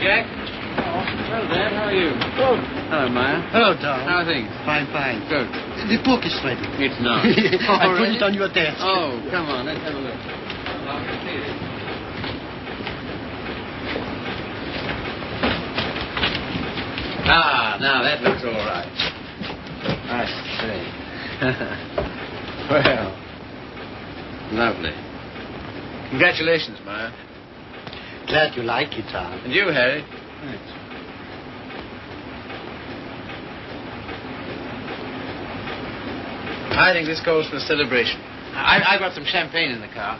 Jack. Oh, hello, Dad. How are you? Oh. Hello, Maya. Hello, Tom. How are things? Fine. Good. The book is ready. It's not. I put it on your desk. Oh, come on. Let's have a look. I'll see it. Ah, now that looks all right. I see. Well, lovely. Congratulations, Maya. Glad you like it, Tom. And you, Harry. Thanks. I think this calls for a celebration. I got some champagne in the car.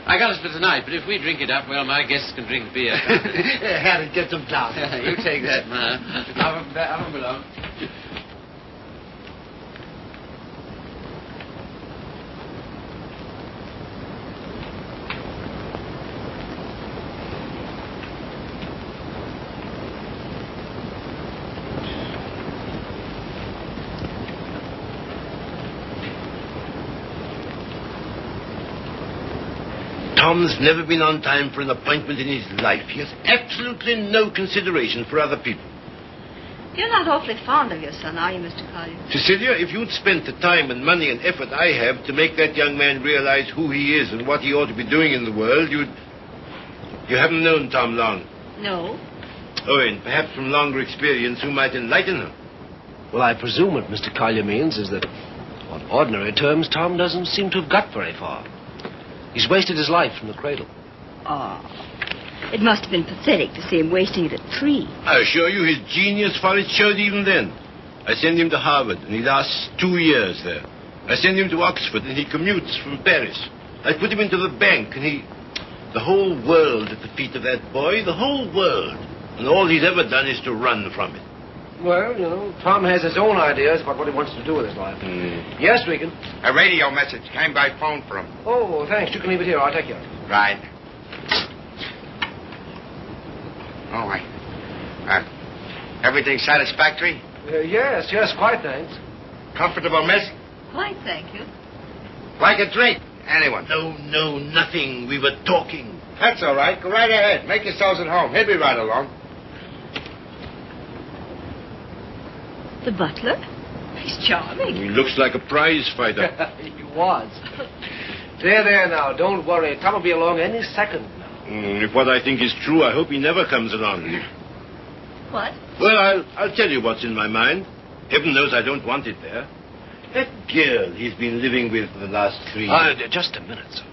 I got it for tonight, but if we drink it up, well, my guests can drink beer. Harry, get some glass. You take that, Maya. Have 'em below. Tom's never been on time for an appointment in his life. He has absolutely no consideration for other people. You're not awfully fond of your son, are you, Mr. Collier? Cecilia, if you'd spent the time and money and effort I have to make that young man realize who he is and what he ought to be doing in the world, You haven't known Tom long. No. Oh, and perhaps from longer experience, who might enlighten him. Well, I presume what Mr. Collier means is that, on ordinary terms, Tom doesn't seem to have got very far. He's wasted his life from the cradle. Oh. It must have been pathetic to see him wasting it at 3. I assure you his genius for it showed even then. I send him to Harvard, and he lasts 2 years there. I send him to Oxford, and he commutes from Paris. I put him into the bank, and the whole world at the feet of that boy, the whole world. And all he's ever done is to run from it. Well, you know, Tom has his own ideas about what he wants to do with his life. Yes, Regan? A radio message came by phone for him. Oh, thanks. You can leave it here. I'll take you. Right. Oh, everything satisfactory? Yes, quite, thanks. Comfortable, miss? Quite, thank you. Like a drink? Anyone? No, nothing. We were talking. That's all right. Go right ahead. Make yourselves at home. He'll be right along. The butler? He's charming. He looks like a prize fighter. He was. There now. Don't worry. Tom will be along any second now. If what I think is true, I hope he never comes along. What? Well, I'll tell you what's in my mind. Heaven knows I don't want it there. That girl he's been living with for the last 3 years. Just a minute, sir.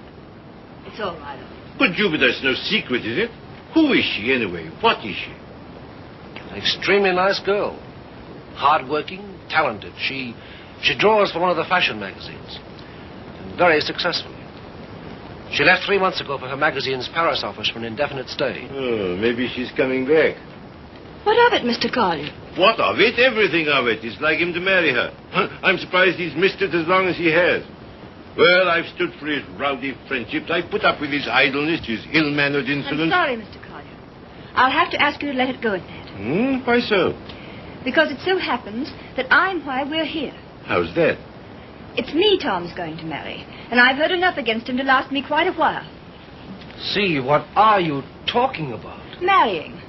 It's all right. But Jupiter's no secret, is it? Who is she, anyway? What is she? An extremely nice girl. Hard-working, talented. She draws for one of the fashion magazines. And very successful. She left 3 months ago for her magazine's Paris office for an indefinite stay. Oh, maybe she's coming back. What of it, Mr. Collier? What of it? Everything of it. It's like him to marry her. I'm surprised he's missed it as long as he has. Well, I've stood for his rowdy friendships. I put up with his idleness, his ill-mannered insolence. I'm sorry, Mr. Collier. I'll have to ask you to let it go at that. Why so? Because it so happens that I'm why we're here. How's that? It's me Tom's going to marry, and I've heard enough against him to last me quite a while. See, what are you talking about? Marrying.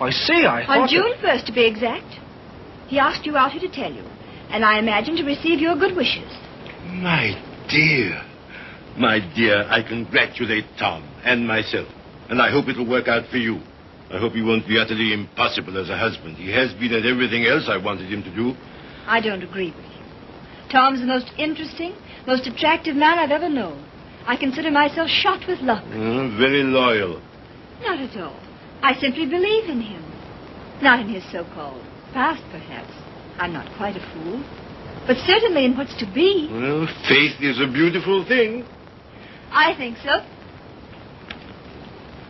I see, I thought... On June 1st, to be exact. He asked you out here to tell you, and I imagine to receive your good wishes. My dear, I congratulate Tom and myself, and I hope it'll work out for you. I hope he won't be utterly impossible as a husband. He has been at everything else I wanted him to do. I don't agree with you. Tom's the most interesting, most attractive man I've ever known. I consider myself shot with luck. Very loyal. Not at all. I simply believe in him. Not in his so-called past, perhaps. I'm not quite a fool. But certainly in what's to be. Well, faith is a beautiful thing. I think so.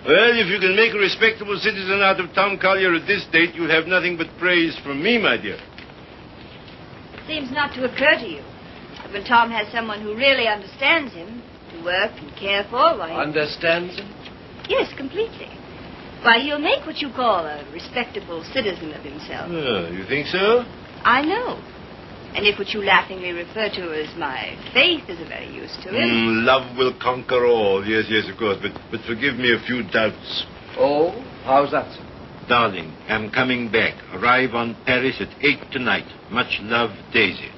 Well, if you can make a respectable citizen out of Tom Collier at this date, you'll have nothing but praise from me, my dear. Seems not to occur to you that when Tom has someone who really understands him, to work and care for, why... Understands him? Yes, completely. Why, he'll make what you call a respectable citizen of himself. Oh, you think so? I know. And if what you laughingly refer to as my faith is of any use to him... Love will conquer all. Yes, of course. But forgive me a few doubts. Oh? How's that, sir? Darling, I'm coming back. Arrive on Paris at 8 tonight. Much love, Daisy.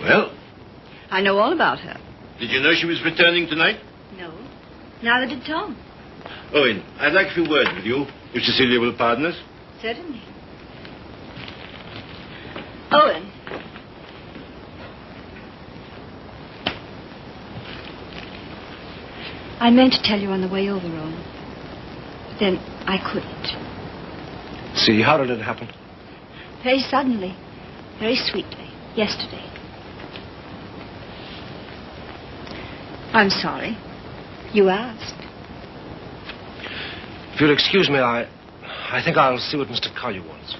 Well, I know all about her. did you know she was returning tonight? No. Neither did Tom. Owen, I'd like a few words with you, if Cecilia will pardon us. Certainly. Owen. I meant to tell you on the way over, Owen. But then I couldn't. See, how did it happen? Very suddenly. Very sweetly. Yesterday. I'm sorry. You asked. If you'll excuse me, I think I'll see what Mr. Collier wants.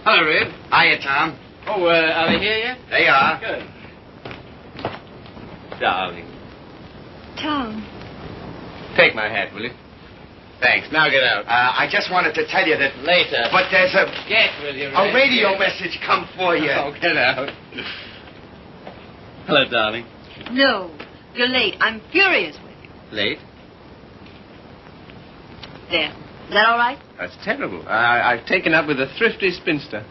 Hello, Red. Hiya, Tom. Oh, are they here yet? They are. Good. Darling. Tom. Take my hat, will you? Thanks. Now get out. I just wanted to tell you that... Later. But there's Get, will you, a Red? radio Get. message come for you. Oh, get out. Hello, darling. No. You're late. I'm furious with you. Late? There. Is that all right? That's terrible. I've taken up with a thrifty spinster.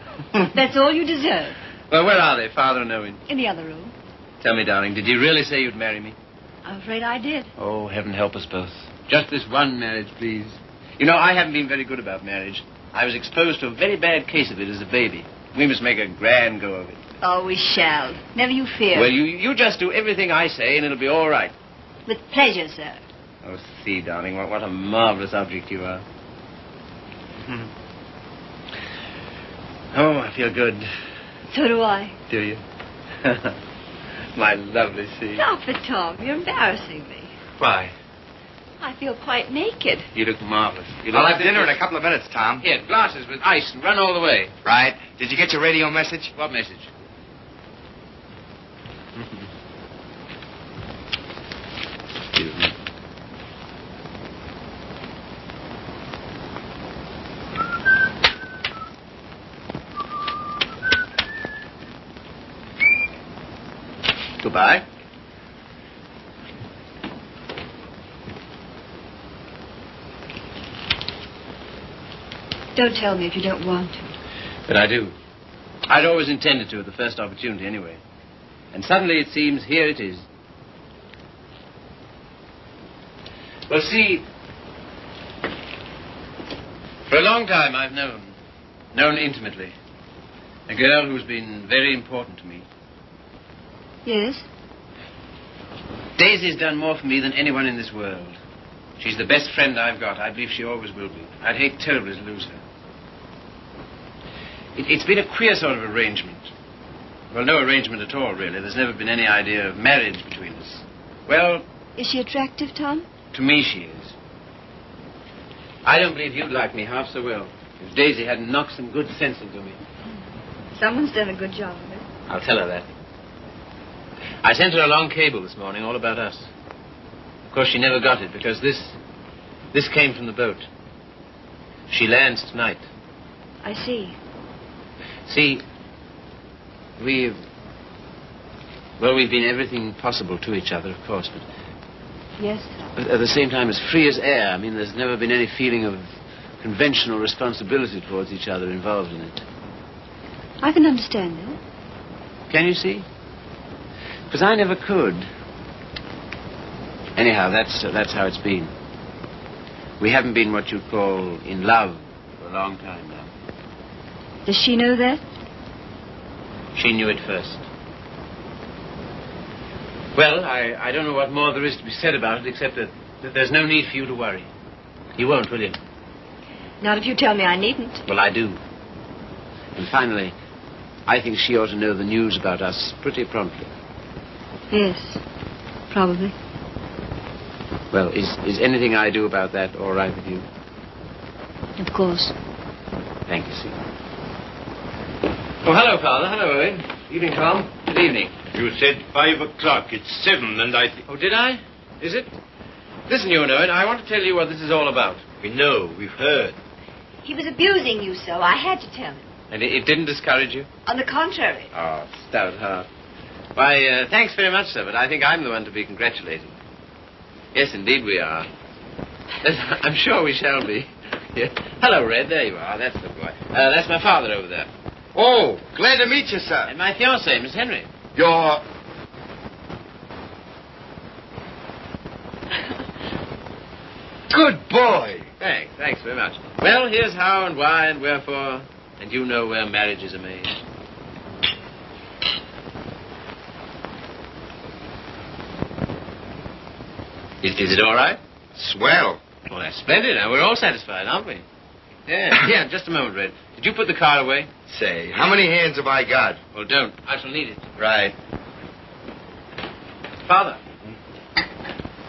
That's all you deserve. Well, where are they, Father and Owen? In the other room. Tell me, darling, did you really say you'd marry me? I'm afraid I did. Oh, heaven help us both. Just this one marriage, please. You know, I haven't been very good about marriage. I was exposed to a very bad case of it as a baby. We must make a grand go of it. Oh, we shall. Never you fear. Well, you just do everything I say, and it'll be all right. With pleasure, sir. Oh, see, darling, what a marvelous object you are. Oh, I feel good. So do I. Do you? My lovely sea. Stop it, Tom. You're embarrassing me. Why? I feel quite naked. You look marvelous. You I'll look have dinner in a couple of minutes, Tom. Here, glasses with ice and run all the way. Right. Did you get your radio message? What message? Excuse me. Goodbye. Don't tell me if you don't want to. But I do. I'd always intended to at the first opportunity anyway. And suddenly it seems here it is. Well, see, for a long time I've known intimately, a girl who's been very important to me. Yes? Daisy's done more for me than anyone in this world. She's the best friend I've got. I believe she always will be. I'd hate terribly to lose her. It's been a queer sort of arrangement. Well, no arrangement at all, really. There's never been any idea of marriage between us. Well... Is she attractive, Tom? To me, she is. I don't believe you'd like me half so well if Daisy hadn't knocked some good sense into me. Someone's done a good job of it. I'll tell her that. I sent her a long cable this morning all about us. Of course, she never got it because this came from the boat. She lands tonight. I see. See, we've been everything possible to each other, of course, but Yes, Tom. at the same time as free as air. I mean, there's never been any feeling of conventional responsibility towards each other involved in it. I can understand that. Can you see? Because I never could. Anyhow, that's how it's been. We haven't been what you'd call in love for a long time now. Does she know that? She knew it first. Well, I don't know what more there is to be said about it, except that there's no need for you to worry. You won't, will you? Not if you tell me I needn't. Well, I do. And finally, I think she ought to know the news about us pretty promptly. Yes, probably. Well, is anything I do about that all right with you? Of course. Thank you, Sue. Oh, hello, Father. Hello, Owen. Evening, Tom. Good evening. You said 5 o'clock. It's 7, and I think... Oh, did I? Is it? Listen, you, Owen, I want to tell you what this is all about. We know. We've heard. He was abusing you so. I had to tell him. And it didn't discourage you? On the contrary. Oh, stout heart. Why, thanks very much, sir, but I think I'm the one to be congratulated. Yes, indeed we are. I'm sure we shall be. Yeah. Hello, Red. There you are. That's the boy. That's my father over there. Oh, glad to meet you, sir. And my fiancée, Miss Henry. You're... Good boy. Thanks very much. Well, here's how and why and wherefore, and you know where marriages are made. Is it all right? Swell. Well, that's splendid. Now, we're all satisfied, aren't we? Yeah, just a moment, Red. Did you put the car away? Say, how many hands have I got? Well, don't. I shall need it. Right. Father,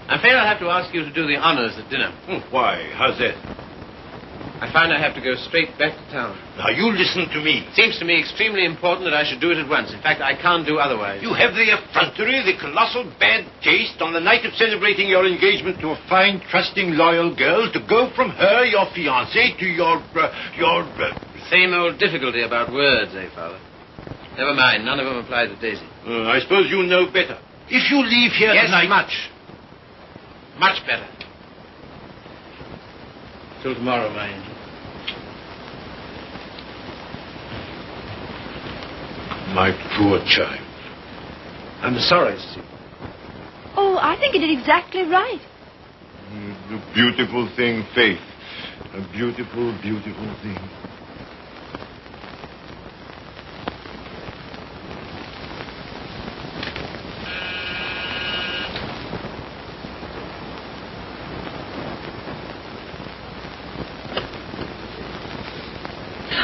I'm afraid I'll have to ask you to do the honors at dinner. Why? How's that? I find I have to go straight back to town. Now, you listen to me. It seems to me extremely important that I should do it at once. In fact, I can't do otherwise. You have the effrontery, the colossal bad taste on the night of celebrating your engagement to a fine, trusting, loyal girl to go from her, your fiancée, to your... Same old difficulty about words, eh, Father? Never mind. None of them apply to Daisy. I suppose you know better. If you leave here tonight... much. Much better. Till tomorrow, my angel. My poor child. I'm sorry, Steve. Oh, I think you did exactly right. A beautiful thing, Faith. A beautiful, beautiful thing.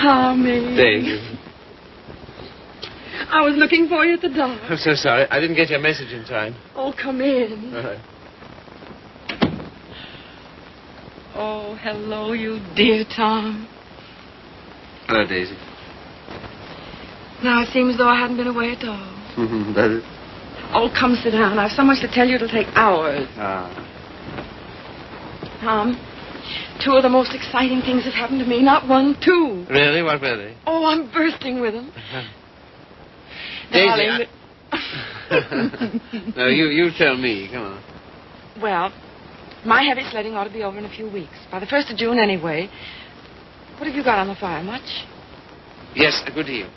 Tommy. Daisy. I was looking for you at the door. I'm so sorry. I didn't get your message in time. Oh, come in. All right. Oh, hello, you dear Tom. Hello, Daisy. Now it seems as though I hadn't been away at all. Does it? Oh, come sit down. I have so much to tell you it'll take hours. Tom, two of the most exciting things have happened to me. Not one, two. Really? What were they? Oh, I'm bursting with them. Daisy, Darling, No, you tell me. Come on. Well, my heavy sledding ought to be over in a few weeks. By the 1st of June, anyway. What have you got on the fire? Much? Yes, a good deal.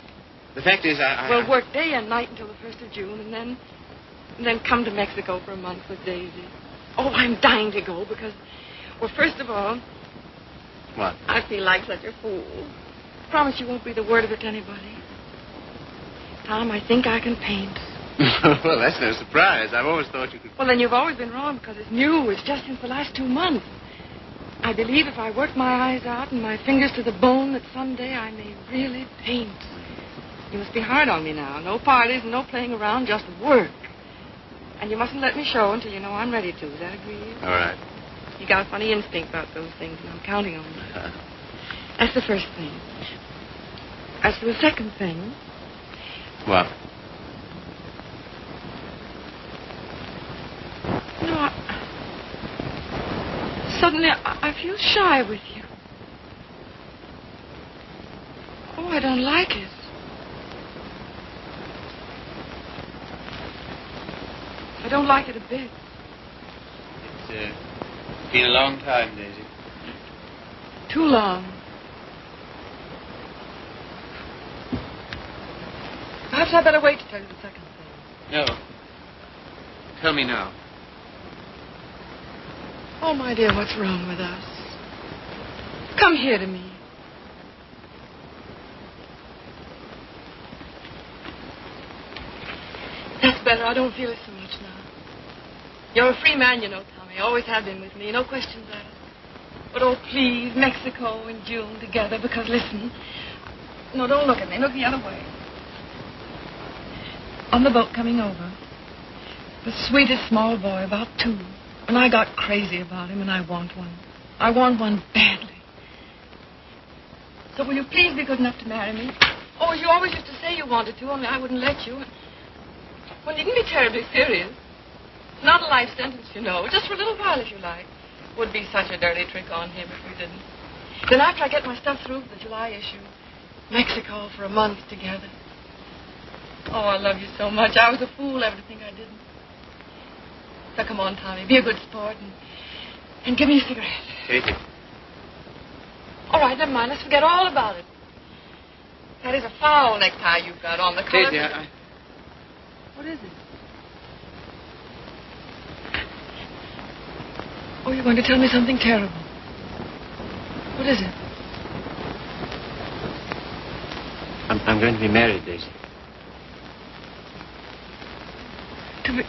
The fact is, We'll work day and night until the 1st of June, and then come to Mexico for a month with Daisy. Oh, I'm dying to go because, well, first of all... What? I feel like such a fool. Promise you won't breathe a word of it to anybody. Tom, I think I can paint. Well, that's no surprise. I've always thought you could... Well, then you've always been wrong because it's new. It's just since the last 2 months. I believe if I work my eyes out and my fingers to the bone that someday I may really paint. You must be hard on me now. No parties and no playing around, just work. And you mustn't let me show until you know I'm ready to. Is that agreed? All right. You got a funny instinct about those things, and I'm counting on you. That's the first thing. As for the second thing... What? No, suddenly I feel shy with you. Oh, I don't like it. I don't like it a bit. It's been a long time, Daisy. Too long. Perhaps I'd better wait to tell you the second thing. No. Tell me now. Oh, my dear, what's wrong with us? Come here to me. That's better. I don't feel it so much now. You're a free man, you know, Tommy. Always have been with me. No questions asked. But, oh, please, Mexico and June together, because, listen. No, don't look at me. Look the other way. On the boat coming over, the sweetest small boy, about 2. And I got crazy about him, and I want one. I want one badly. So will you please be good enough to marry me? Oh, you always used to say you wanted to, only I wouldn't let you. Well, you needn't be terribly serious. It's not a life sentence, you know. Just for a little while, if you like. Would be such a dirty trick on him if we didn't. Then after I get my stuff through for the July issue, Mexico for a month together. Oh, I love you so much. I was a fool ever to think I didn't. So come on, Tommy, be a good sport and give me a cigarette. Katie. All right, never mind. Let's forget all about it. That is a foul necktie you've got on. The color... Katie, What is it? Oh, you're going to tell me something terrible. What is it? I'm going to be married, Daisy. To be...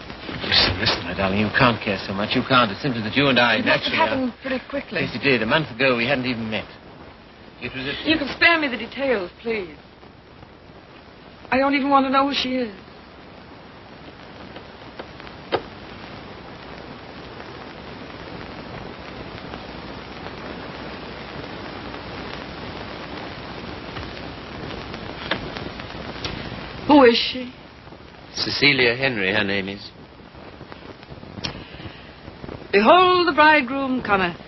Listen, my darling, you can't care so much. You can't. It's simply that you and I It must have naturally happened pretty quickly. Yes, it did. A month ago, we hadn't even met. It was at... You can spare me the details, please. I don't even want to know who she is. Who is she? Cecilia Henry, her name is. Behold, the bridegroom cometh,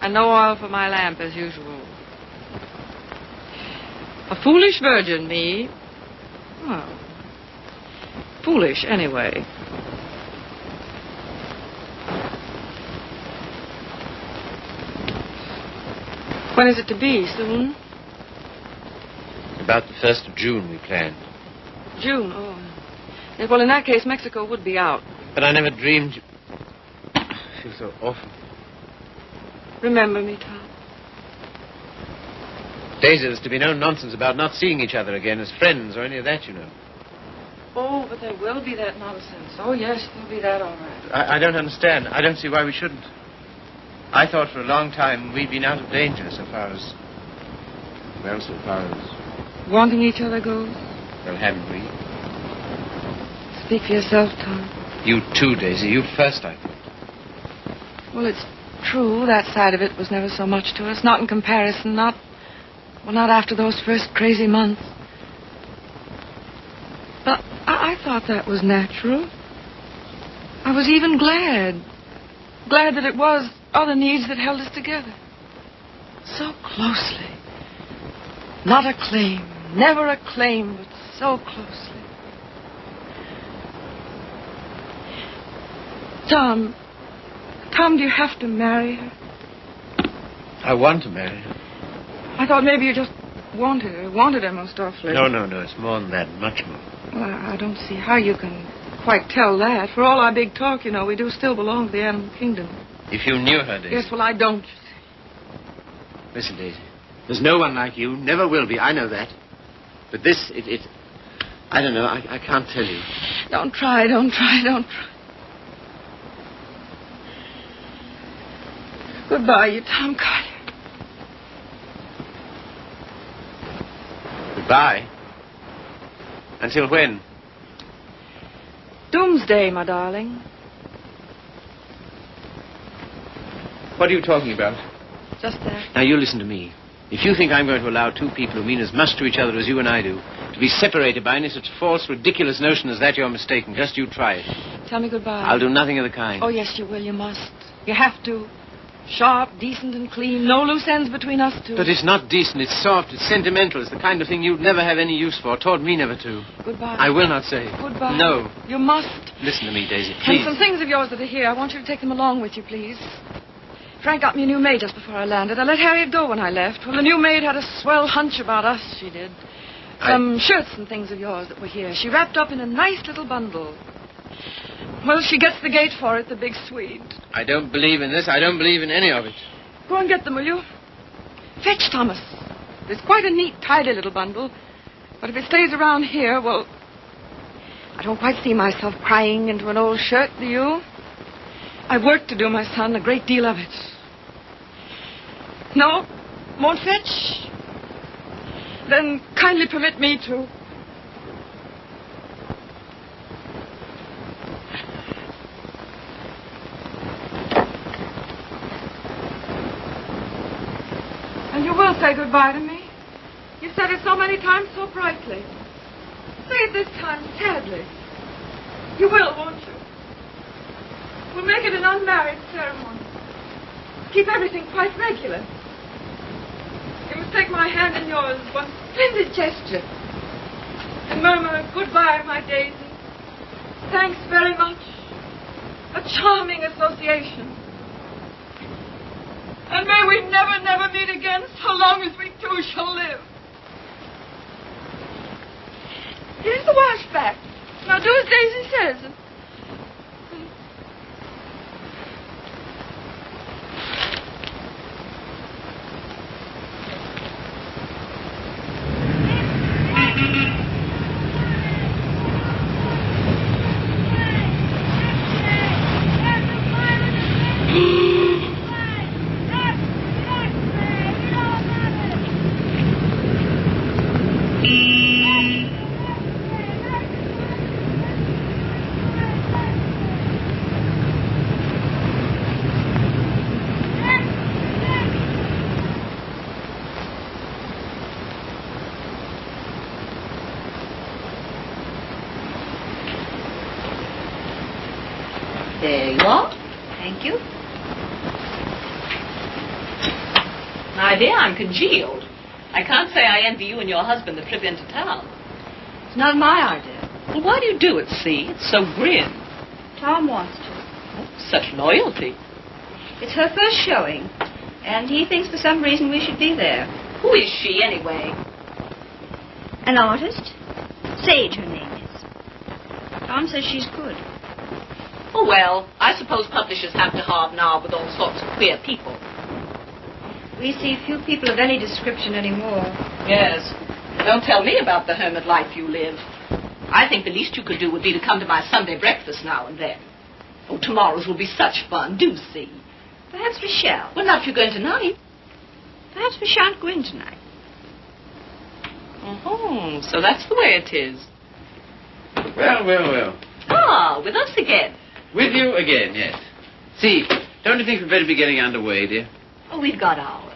and no oil for my lamp as usual. A foolish virgin, me. Well, foolish anyway. When is it to be? Soon? About the 1st of June, we planned. June, oh. Yes, well, in that case, Mexico would be out. But I never dreamed... I feel so awful. Remember me, Tom. Daisy, there's to be no nonsense about not seeing each other again as friends or any of that, you know. Oh, but there will be that nonsense. Oh, yes, there'll be that, all right. I don't understand. I don't see why we shouldn't. I thought for a long time we'd been out of danger so far as... Well, so far as... Wanting each other goes? Well, haven't we? Speak for yourself, Tom. You too, Daisy. You first, I thought. Well, it's true. That side of it was never so much to us. Not in comparison. Not after those first crazy months. But I thought that was natural. I was even glad. Glad that it was other needs that held us together. So closely. Not a claim. Never a claim, but so closely. Tom, do you have to marry her? I want to marry her. I thought maybe you just wanted her most awfully. No. It's more than that, much more. Well, I don't see how you can quite tell that. For all our big talk, you know, we do still belong to the animal kingdom. If you knew her, Daisy. Yes, well, I don't. Listen, Daisy. There's no one like you. Never will be. I know that. But this, I don't know. I can't tell you. Don't try. Goodbye, you Tom Carter. Goodbye. Until when? Doomsday, my darling. What are you talking about? Just that. Now, you listen to me. If you think I'm going to allow two people who mean as much to each other as you and I do to be separated by any such false, ridiculous notion as that, you're mistaken. Just you try it. Tell me goodbye. I'll do nothing of the kind. Oh, yes, you will. You must. You have to. Sharp, decent, and clean. No loose ends between us two. But it's not decent. It's soft. It's sentimental. It's the kind of thing you'd never have any use for. Taught me never to. Goodbye. I will not say. Goodbye. No. You must. Listen to me, Daisy, please. And some things of yours that are here. I want you to take them along with you, please. Frank got me a new maid just before I landed. I let Harriet go when I left. Well, the new maid had a swell hunch about us, she did. Some shirts and things of yours that were here. She wrapped up in a nice little bundle. Well, she gets the gate for it, the big Swede. I don't believe in this. I don't believe in any of it. Go and get them, will you? Fetch, Thomas. It's quite a neat, tidy little bundle. But if it stays around here, well, I don't quite see myself crying into an old shirt, do you? I've work to do, my son, a great deal of it. No? Won't fetch? Then kindly permit me to. And you will say goodbye to me? You said it so many times so brightly. Say it this time sadly. You will, won't you? We'll make it an unmarried ceremony. Keep everything quite regular. You must take my hand in yours, one splendid gesture, and murmur, "Goodbye, my Daisy. Thanks very much. A charming association. And may we never, never meet again so long as we two shall live." Here's the washback. Now do as Daisy says. There you are. Thank you. My dear, I'm congealed. I can't say I envy you and your husband the trip into town. It's not my idea. Well, why do you do it, see? It's so grim. Tom wants to. Oh, such loyalty. It's her first showing, and he thinks for some reason we should be there. Who is she, anyway? An artist? Sage, her name is. Tom says she's good. Oh, well, I suppose publishers have to hobnob with all sorts of queer people. We see few people of any description anymore. Yes. Don't tell me about the hermit life you live. I think the least you could do would be to come to my Sunday breakfast now and then. Oh, tomorrow's will be such fun. Do see. Perhaps we shall. Well, not if you're going tonight. Perhaps we shan't go in tonight. Oh, so that's the way it is. Well, well, well. Ah, with us again. With you again, yes. See, don't you think we'd better be getting underway, dear? Oh, we've got ours.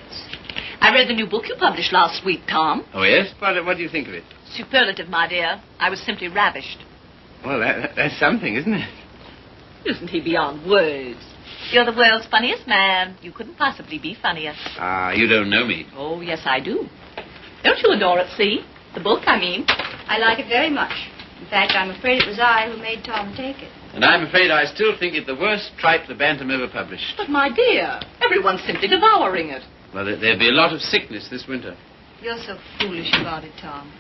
I read the new book you published last week, Tom. Oh, yes? What do you think of it? Superlative, my dear. I was simply ravished. Well, that's something, isn't it? Isn't he beyond words? You're the world's funniest man. You couldn't possibly be funnier. Ah, you don't know me. Oh, yes, I do. Don't you adore it, see? The book, I mean. I like it very much. In fact, I'm afraid it was I who made Tom take it. And I'm afraid I still think it the worst tripe the Bantam ever published. But, my dear, everyone's simply devouring it. Well, there'll be a lot of sickness this winter. You're so foolish about it, Tom.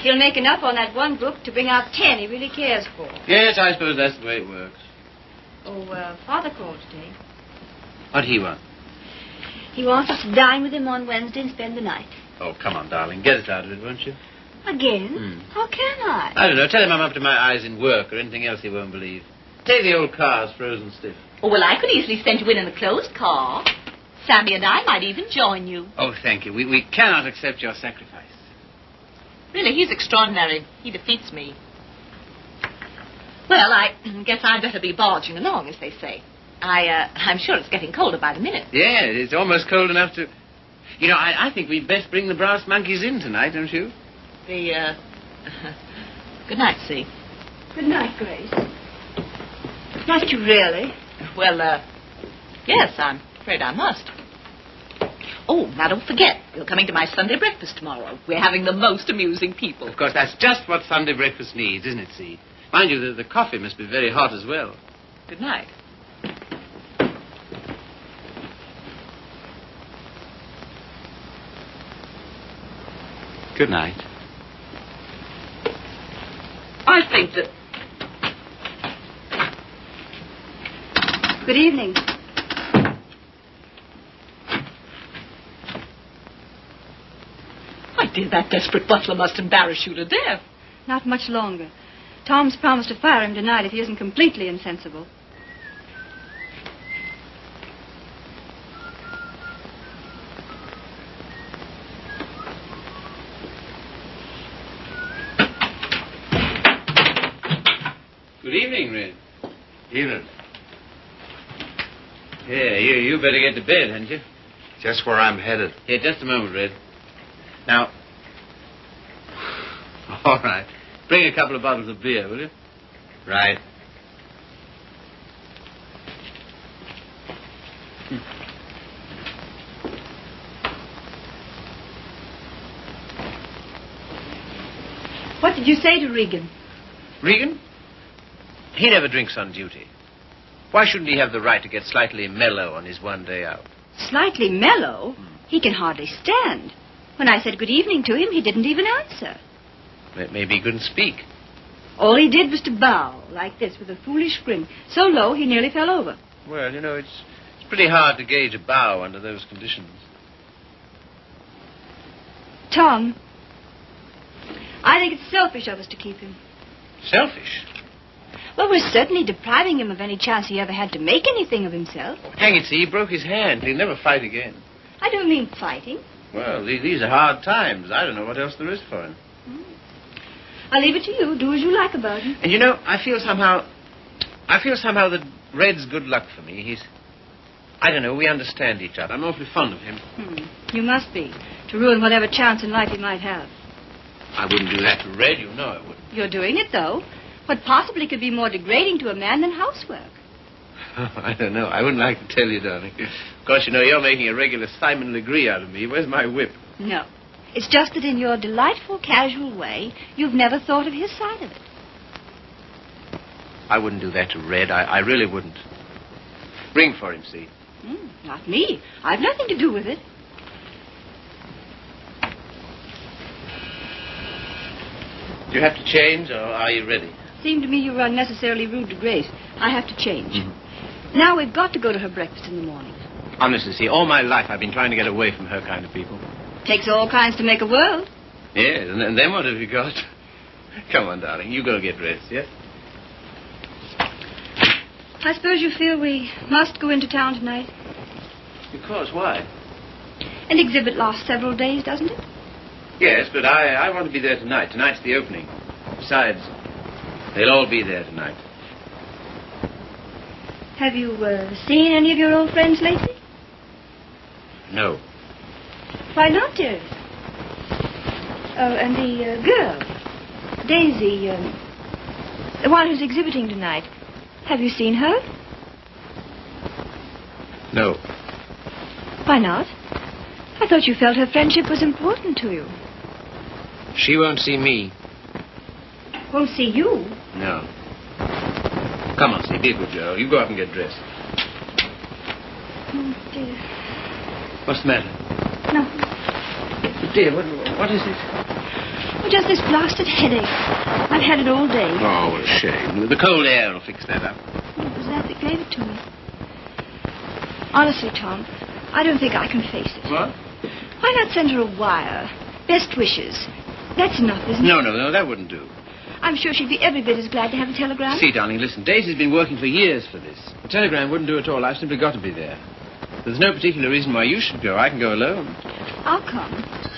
He'll make enough on that one book to bring out 10 he really cares for. Yes, I suppose that's the way it works. Oh, Father called today. What'd he want? He wants us to dine with him on Wednesday and spend the night. Oh, come on, darling. Get us out of it, won't you? Again? How can I? I don't know. Tell him I'm up to my eyes in work or anything else he won't believe. Take the old car's frozen stiff. Oh, well, I could easily send you in the closed car. Sammy and I might even join you. Oh, thank you. We cannot accept your sacrifice. Really, he's extraordinary. He defeats me. Well, I guess I'd better be barging along, as they say. I'm sure it's getting colder by the minute. Yeah, it's almost cold enough to... You know, I think we'd best bring the brass monkeys in tonight, don't you? Good night, See. Good night, Grace. Must you really? Well, yes, I'm afraid I must. Oh, now don't forget, you're coming to my Sunday breakfast tomorrow. We're having the most amusing people. Of course, that's just what Sunday breakfast needs, isn't it, See? Mind you, the coffee must be very hot as well. Good night. Good night. I think that... Good evening. My dear, that desperate butler must embarrass you to death. Not much longer. Tom's promised to fire him tonight if he isn't completely insensible. Good evening, Red. Evening. Yeah, you better get to bed, hadn't you? Just where I'm headed. Here, just a moment, Red. Now, All right. Bring a couple of bottles of beer, will you? Right. What did you say to Regan? Regan? He never drinks on duty. Why shouldn't he have the right to get slightly mellow on his one day out? Slightly mellow? He can hardly stand. When I said good evening to him, he didn't even answer. Maybe he couldn't speak. All he did was to bow, like this, with a foolish grin, so low he nearly fell over. Well, you know, it's pretty hard to gauge a bow under those conditions. Tom, I think it's selfish of us to keep him. Selfish? Well, we're certainly depriving him of any chance he ever had to make anything of himself. Oh, hang it, see, he broke his hand. He'll never fight again. I don't mean fighting. Well, these are hard times. I don't know what else there is for him. I'll leave it to you. Do as you like about him. And you know, I feel somehow that Red's good luck for me. I don't know, we understand each other. I'm awfully fond of him. You must be, to ruin whatever chance in life he might have. I wouldn't do that to Red, you know I wouldn't. You're doing it, though. What possibly could be more degrading to a man than housework? I don't know. I wouldn't like to tell you, darling. Of course, you know, you're making a regular Simon Legree out of me. Where's my whip? No. It's just that in your delightful, casual way, you've never thought of his side of it. I wouldn't do that to Red. I really wouldn't. Ring for him, see? Not me. I've nothing to do with it. Do you have to change, or are you ready? Seemed to me you were unnecessarily rude to Grace. I have to change. Now we've got to go to her breakfast in the morning. Honestly, see, all my life I've been trying to get away from her kind of people. Takes all kinds to make a world. Yes, and then what have you got? Come on, darling, you go get dressed, yes? I suppose you feel we must go into town tonight. Because why? An exhibit lasts several days, doesn't it? Yes, but I want to be there tonight. Tonight's the opening. Besides, they'll all be there tonight. Have you seen any of your old friends lately? No. Why not, dearest? Oh, and the girl, Daisy, the one who's exhibiting tonight. Have you seen her? No. Why not? I thought you felt her friendship was important to you. She won't see me. Won't see you? No. Come on, see, be a good girl. You go up and get dressed. Oh, dear. What's the matter? No. Dear, what is it? Oh, just this blasted headache. I've had it all day. Oh, what a shame. The cold air will fix that up. It was that gave it to me. Honestly, Tom, I don't think I can face it. What? Why not send her a wire? Best wishes. That's enough, isn't it? No, that wouldn't do. I'm sure she'd be every bit as glad to have a telegram. See, darling, listen. Daisy's been working for years for this. A telegram wouldn't do at all. I've simply got to be there. There's no particular reason why you should go. I can go alone. I'll come.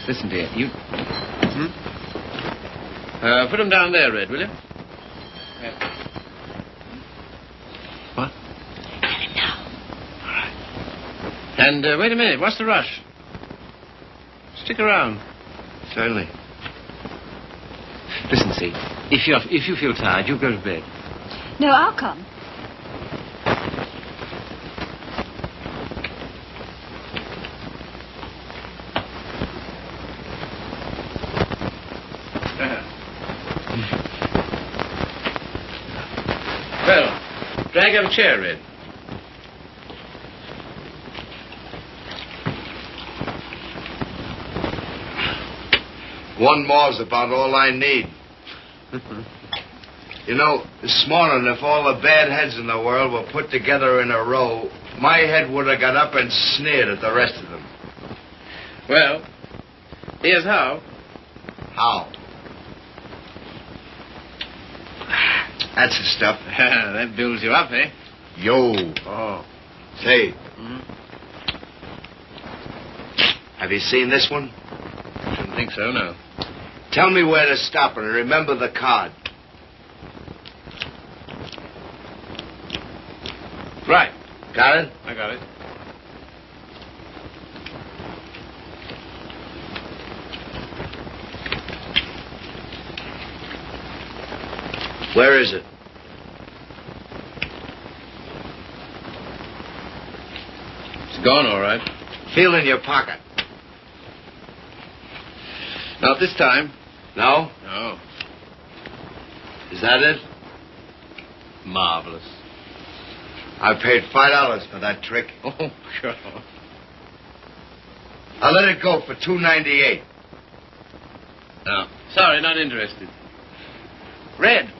Listen, dear, you... put them down there, Red, will you? Yeah. What? Tell him now. All right. And wait a minute. What's the rush? Stick around. Certainly. Listen, see, if you feel tired, you go to bed. No, I'll come. Well, drag up a chair, Red. One more's about all I need. You know, this morning, if all the bad heads in the world were put together in a row, my head would have got up and sneered at the rest of them. Well, here's how. How? That's the stuff. That builds you up, eh? Yo. Oh. Say. Have you seen this one? Shouldn't think so, no. Tell me where to stop and remember the card. Right. Got it? I got it. Where is it? It's gone, all right. Feel in your pocket. Not this time. No? No. Is that it? Marvelous. I paid $5 for that trick. Oh, sure. I'll let it go for $2.98. No. Sorry, not interested. Red.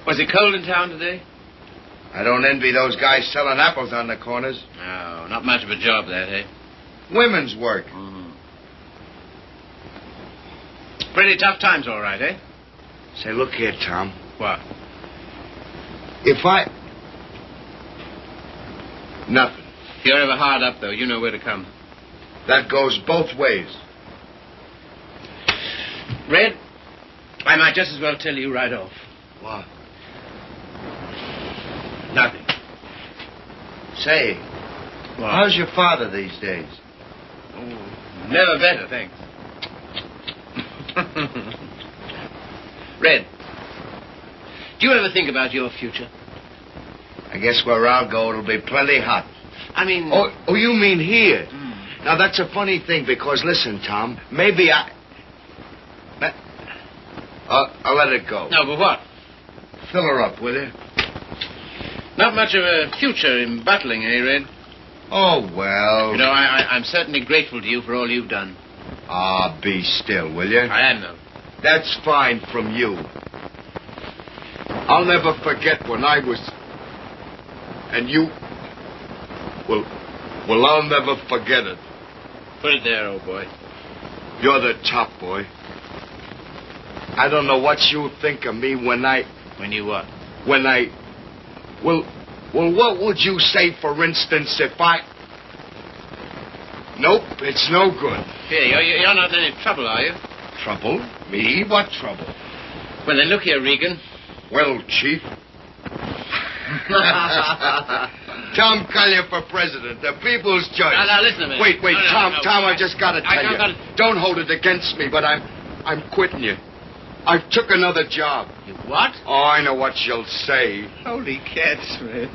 Was it cold in town today? I don't envy those guys selling apples on the corners. No, not much of a job, that, eh? Women's work. Mm-hmm. Pretty tough times, all right, eh? Say, look here, Tom. What? If I... Nothing. If you're ever hard up, though, you know where to come. That goes both ways. Red, I might just as well tell you right off. What? Nothing. Say, What? how's your father these days? Oh, never better, thanks. Red, do you ever think about your future? I guess where I'll go, it'll be plenty hot. I mean... Oh, you mean here? Now, that's a funny thing, because, listen, Tom, maybe I'll let it go. No, but what? Fill her up, will you? Not much of a future in battling, eh, Red? Oh, well... You know, I'm certainly grateful to you for all you've done. Ah, be still, will you? I am, though. That's fine from you. I'll never forget when I was... And you... Well, I'll never forget it. Put it there, old boy. You're the top boy. I don't know what you think of me when I... When you what? When I... Well, what would you say, for instance, if I... Nope, it's no good. Here, you're not in any trouble, are you? Trouble? Me? What trouble? Well, then, look here, Regan. Well, Chief. Tom Collier for president, the people's choice. Now, listen to me. Wait, No, Tom, I just got to tell you. gotta... Don't hold it against me, but I'm quitting you. I took another job. You what? Oh, I know what you'll say. Holy cats, Red.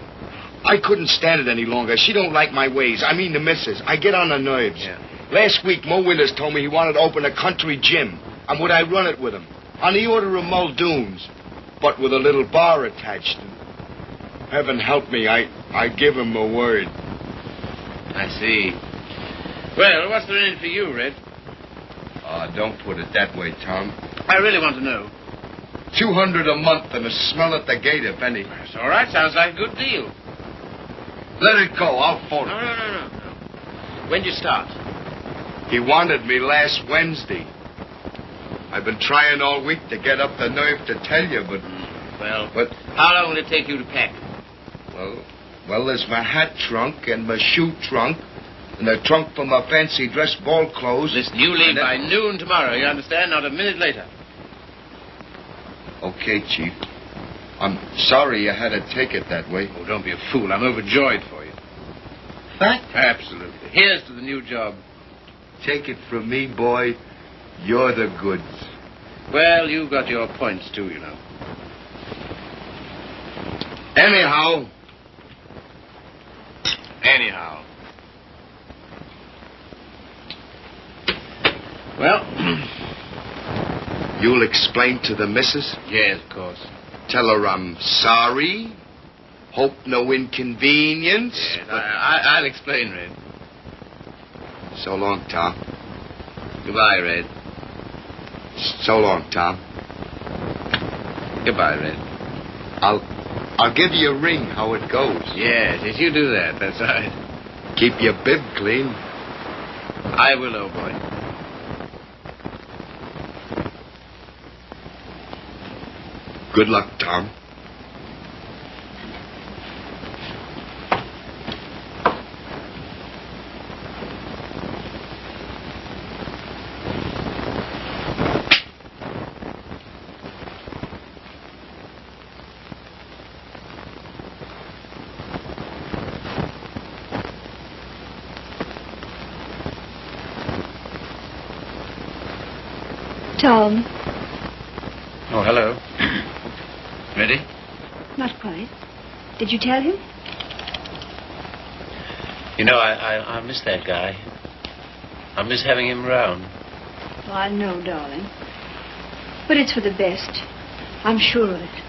I couldn't stand it any longer. She don't like my ways. I mean the missus. I get on her nerves. Yeah. Last week, Mo Winters told me he wanted to open a country gym. And would I run it with him? On the order of Muldoon's. But with a little bar attached. Heaven help me, I give him a word. I see. Well, what's there in it for you, Red? Don't put it that way, Tom. I really want to know. $200 a month and a smell at the gate, if any. That's all right. Sounds like a good deal. Let it go. I'll phone him. No. When'd you start? He wanted me last Wednesday. I've been trying all week to get up the nerve to tell you, but... But how long will it take you to pack? Well, there's my hat trunk and my shoe trunk and a trunk for my fancy dress ball clothes. Listen, you leave by noon tomorrow, you understand? Not a minute later. Okay, Chief. I'm sorry you had to take it that way. Oh, don't be a fool. I'm overjoyed for you. Fact? Absolutely. Here's to the new job. Take it from me, boy. You're the goods. Well, you've got your points, too, you know. Anyhow. Well... You'll explain to the missus? Yes, of course. Tell her I'm sorry. Hope no inconvenience. Yes, I'll explain, Red. So long, Tom. Goodbye, Red. So long, Tom. Goodbye, Red. I'll give you a ring how it goes. Yes, you do that. That's right. Keep your bib clean. I will, old boy. Good luck, Tom. Tom, Oh, hello. Ready? Not quite. Did you tell him? You know, I miss that guy. I miss having him around. Oh, I know, darling. But it's for the best. I'm sure of it.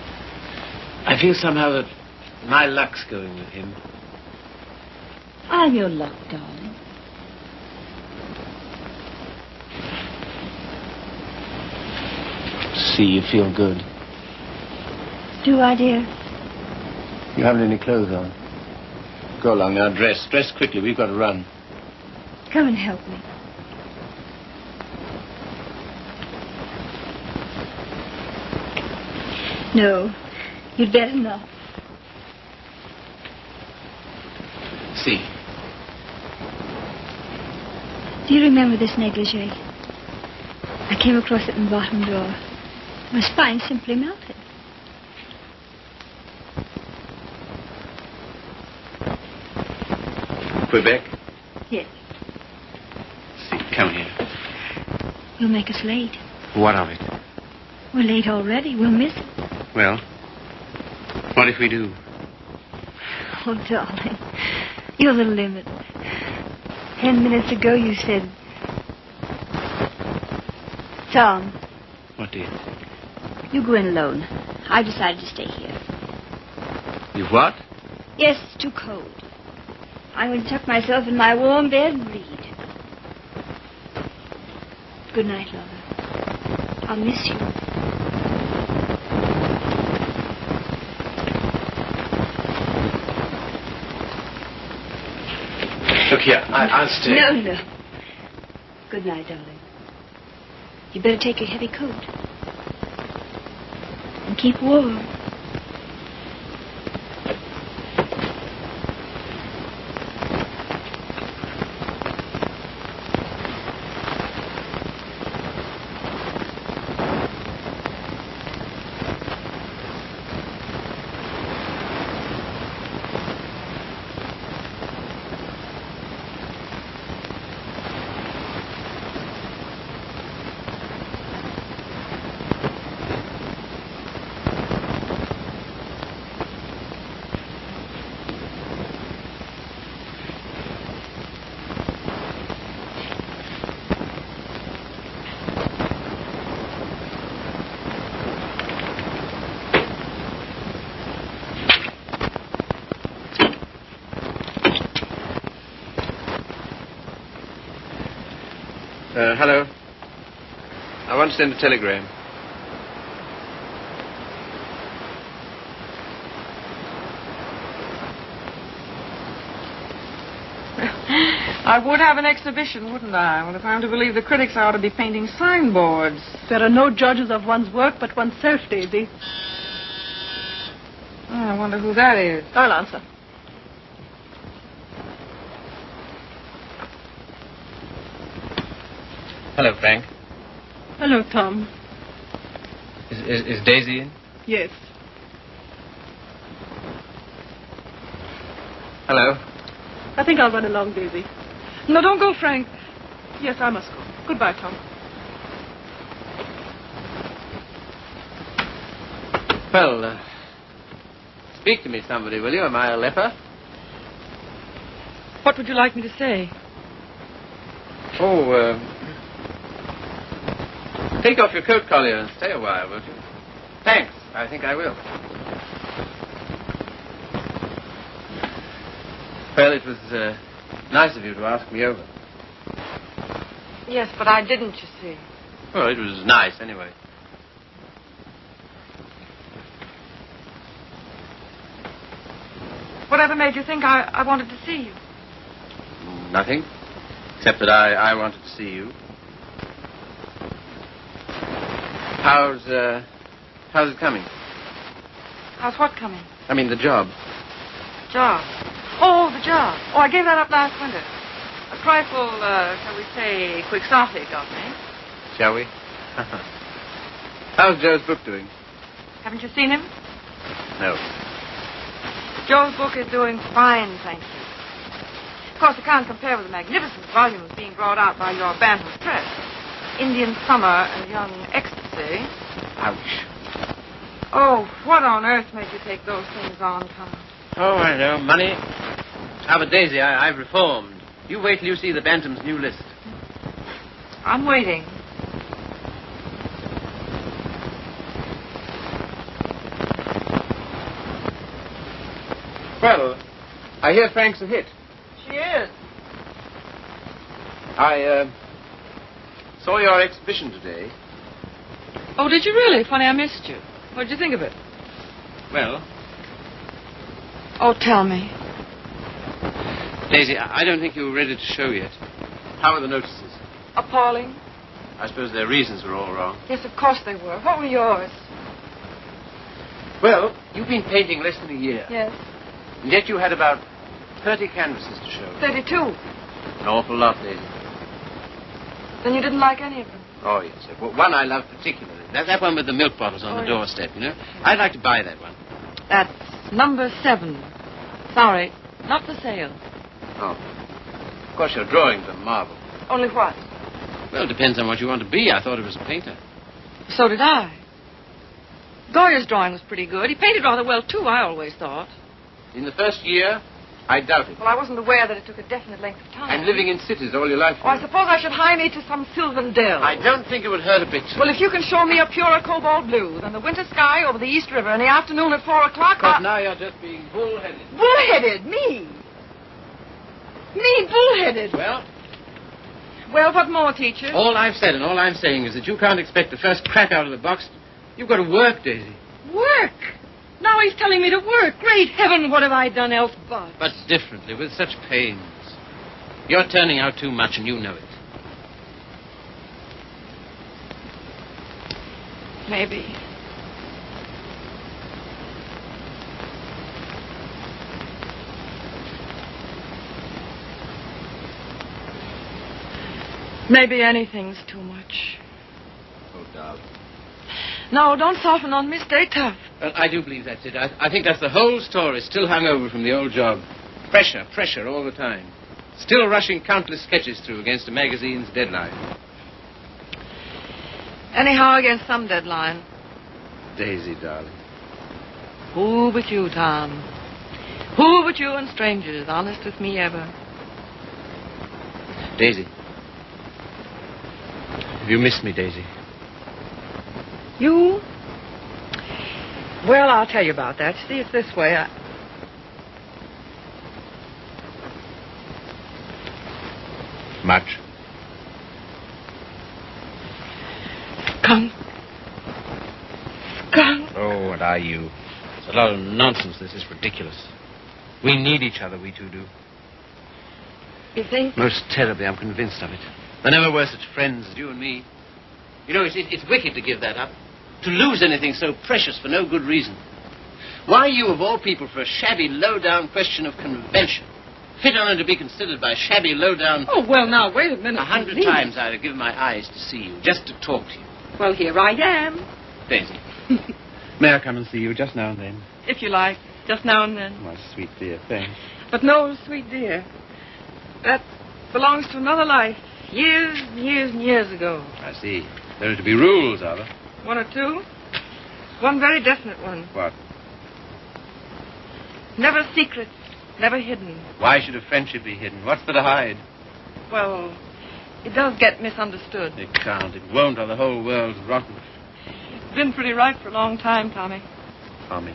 I feel somehow that my luck's going with him. I'm your luck, darling. See, you feel good. Do I, dear? You haven't any clothes on. Go along now, dress. Dress quickly. We've got to run. Come and help me. No, you'd better not. See. Do you remember this negligee? I came across it in the bottom drawer. My spine simply melted. Quebec? Yes. See, come here. You'll make us late. What of it? We're late already. We'll miss it. Well, what if we do? Oh, darling, you're the limit. 10 minutes ago you said... Tom, What, dear? you go in alone. I've decided to stay here. You what? Yes, it's too cold. I'm going to tuck myself in my warm bed and read. Good night, lover. I'll miss you. Look here, I'll stay. No. Good night, darling. You better take your heavy coat. And keep warm. Hello. I want to send a telegram. I would have an exhibition, wouldn't I? Well, if I'm to believe the critics, I ought to be painting signboards. There are no judges of one's work but oneself, Daisy. Oh, I wonder who that is. I'll answer. Hello, Frank. Hello, Tom. Is Daisy in? Yes. Hello. I think I'll run along, Daisy. No, don't go, Frank. Yes, I must go. Goodbye, Tom. Well, speak to me, somebody, will you? Am I a leper? What would you like me to say? Oh, take off your coat collar and stay a while, won't you? Thanks. I think I will. Well, it was nice of you to ask me over. Yes, but I didn't, you see. Well, it was nice, anyway. Whatever made you think I wanted to see you? Nothing. Except that I wanted to see you. How's it coming? How's what coming? I mean, the job. Job. Oh, the job. Oh, I gave that up last winter. A trifle, shall we say, quixotic of me. Shall we? How's Joe's book doing? Haven't you seen him? No. Joe's book is doing fine, thank you. Of course, it can't compare with the magnificent volumes being brought out by your Bantam press. Indian Summer and Young Ecstasy. Ouch. Oh, what on earth made you take those things on, Tom? Oh, I know. Money. Ah, but Daisy, I've reformed. You wait till you see the Bantam's new list. I'm waiting. Well, I hear Frank's a hit. She is. I saw your exhibition today. Oh, did you really? Funny, I missed you. What did you think of it? Well, Oh, tell me. Daisy, I don't think you were ready to show yet. How were the notices? Appalling. I suppose their reasons were all wrong. Yes, of course they were. What were yours? Well, you've been painting less than a year. Yes. And yet you had about 30 canvases to show. 32. An awful lot, Daisy. Then you didn't like any of them? Oh, yes. Well, one I love particularly. That one with the milk bottles on the doorstep, you know. I'd like to buy that one. That's number 7. Sorry, not for sale. Oh. Of course, your drawings are marvel. Only what? Well, it depends on what you want to be. I thought it was a painter. So did I. Goya's drawing was pretty good. He painted rather well, too, I always thought. In the first year, I doubt it. Well, I wasn't aware that it took a definite length of time. And living in cities all your life. Oh, I suppose I should hie me to some sylvan dell. I don't think it would hurt a bit. Well, if you can show me a purer cobalt blue than the winter sky over the East River in the afternoon at 4 o'clock... But now you're just being bullheaded. Bullheaded? Me? Me bullheaded? Well, what more, teacher? All I've said and all I'm saying is that you can't expect the first crack out of the box. You've got to work, Daisy. Work? Now he's telling me to work. Great heaven, what have I done else but? But differently, with such pains. You're turning out too much and you know it. Maybe. Maybe anything's too much. Oh, darling. No, don't soften on me. Stay tough. Well, I do believe that's it. I think that's the whole story, still hung over from the old job. Pressure all the time. Still rushing countless sketches through against a magazine's deadline. Anyhow, against some deadline. Daisy, darling. Who but you, Tom? Who but you and strangers, honest with me ever? Daisy. Have you missed me, Daisy? You? Well, I'll tell you about that. See, it's this way. Much. Skunk. Oh, what are you? It's a lot of nonsense. This is ridiculous. We need each other, we two do. You think? Most terribly, I'm convinced of it. There never were such friends as you and me. You know, it's wicked to give that up. To lose anything so precious for no good reason. Why you, of all people, for a shabby, low-down question of convention? Fit only to be considered by shabby, low-down... Oh, well, now, wait a minute. 100 times I'd have given my eyes to see you, just to talk to you. Well, here I am. Daisy, may I come and see you just now and then? If you like. Just now and then. My sweet dear, thanks. But no, sweet dear. That belongs to another life. Years and years and years ago. I see. There are to be rules, are there? 1 or 2. One very definite one. What? Never secret, never hidden. Why should a friendship be hidden? What's there to hide? Well, it does get misunderstood. It can't. It won't, or the whole world's rotten. It's been pretty right for a long time, Tommy. Tommy.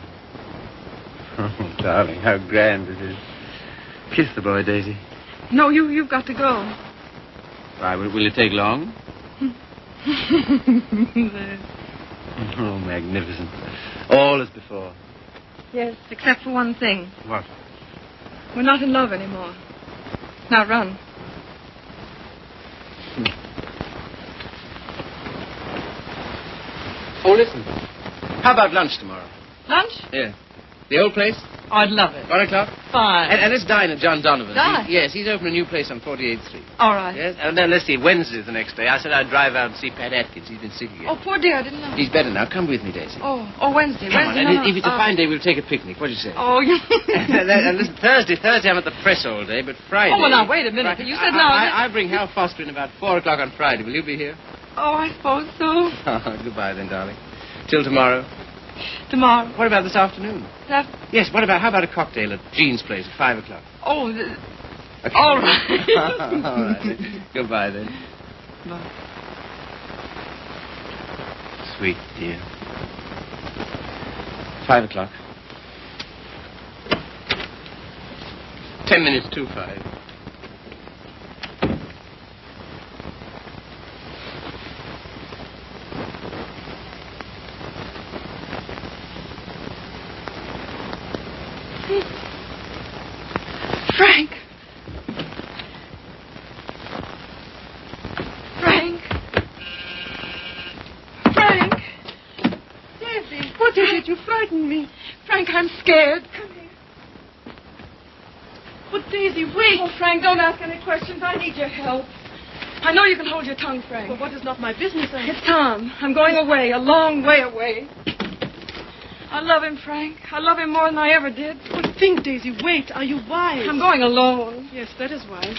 Oh, darling, how grand it is. Kiss the boy, Daisy. No, you've got to go. Why, will it take long? Oh, magnificent. All as before. Yes, except for one thing. What? We're not in love anymore. Now run. Oh, listen. How about lunch tomorrow? Lunch? Yeah. The old place? Oh, I'd love it. 1 o'clock? Fine. And let's dine at John Donovan's. Dine? Yes, he's opened a new place on 48th Street. All right. Yes, and then let's see, Wednesday's the next day. I said I'd drive out and see Pat Atkins. He's been sick again. Oh, poor dear, I didn't know. He's better now. Come with me, Daisy. Oh, Wednesday. Come on, Wednesday. and No, if it's a fine day, we'll take a picnic. What do you say? Oh, you... and listen, Thursday I'm at the press all day, but Friday... Oh, well, now, wait a minute. You said now... I bring Hal Foster in about 4 o'clock on Friday. Will you be here? Oh, I suppose so. Oh, goodbye then, darling. Till tomorrow. Tomorrow. What about this afternoon? That... Yes, how about a cocktail at Jean's place at 5 o'clock? Oh, Okay. all right. All right. Then. Goodbye, then. Bye. Sweet dear. 5 o'clock. 10 minutes to 5. Frank. Frank. Frank. Daisy, what is it? You frightened me. Frank, I'm scared. Come here. But Daisy, wait. Oh, Frank, don't ask any questions. I need your help. I know you can hold your tongue, Frank. But what is not my business? It's Tom. I'm going away, a long way away. I love him, Frank. I love him more than I ever did. But think, Daisy, wait. Are you wise? I'm going alone. Yes, that is wise.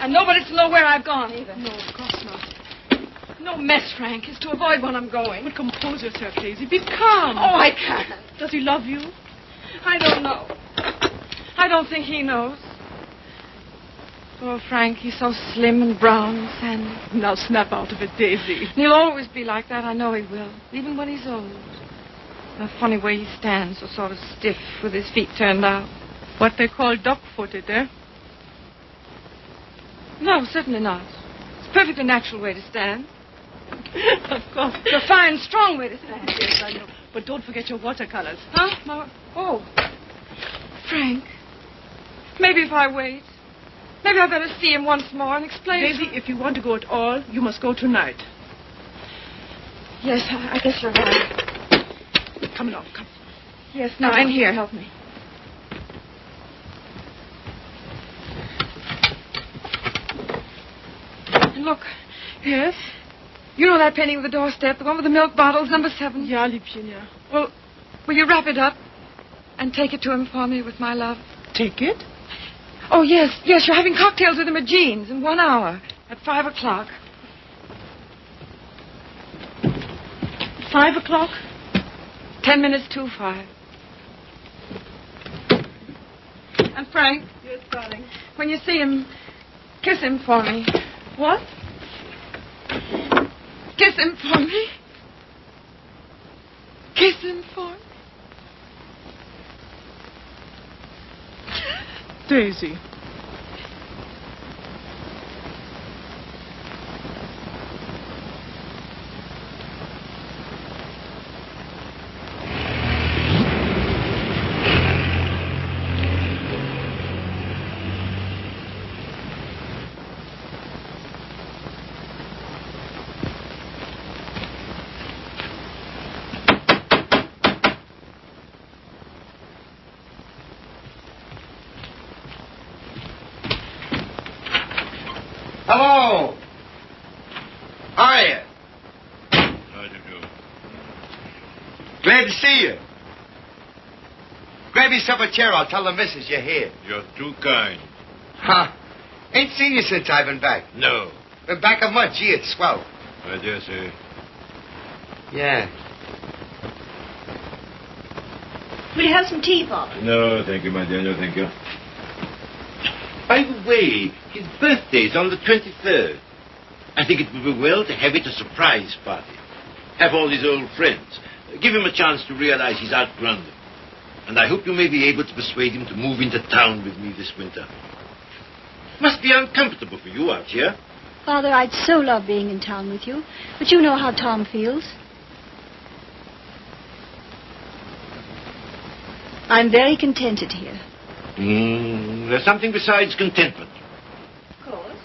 And nobody's to know where I've gone, either. No, of course not. No mess, Frank. It's to avoid when I'm going. But compose yourself, Daisy. Be calm. Oh, I can't. Does he love you? I don't know. I don't think he knows. Oh, Frank, he's so slim and brown and sandy. Now snap out of it, Daisy. He'll always be like that. I know he will. Even when he's old. The funny way he stands, so sort of stiff with his feet turned out. What they call duck-footed, eh? No, certainly not. It's a perfectly natural way to stand. Of course. It's a fine, strong way to stand. Yes, I know. But don't forget your watercolors. Huh? Oh. Frank, maybe if I wait. Maybe I better see him once more and explain. Daisy, if you want to go at all, you must go tonight. Yes, I guess you're right. Come along, come. Yes, now, in here, help me. And look. Yes? You know that painting of the doorstep, the one with the milk bottles, number 7? Ja, Liebchen, ja. Well, will you wrap it up and take it to him for me with my love? Take it? Oh, yes, you're having cocktails with him at Jean's in 1 hour at 5 o'clock. 5 o'clock? 10 minutes to 5. And Frank, Yes, darling. when you see him, kiss him for me. What? Kiss him for me. Kiss him for me. Daisy. Hello. How are you? How do you do? Glad to see you. Grab yourself a chair. I'll tell the missus you're here. You're too kind. Huh? Ain't seen you since I've been back. No. Been back a month. Gee, it's swell. I dare say. Yeah. Will you have some tea, Father? No, thank you, my dear. No, thank you. By the way, his birthday's on the 23rd. I think it would be well to have it a surprise party. Have all his old friends. Give him a chance to realize he's outgrown them. And I hope you may be able to persuade him to move into town with me this winter. Must be uncomfortable for you out here. Father, I'd so love being in town with you. But you know how Tom feels. I'm very contented here. There's something besides contentment. Of course.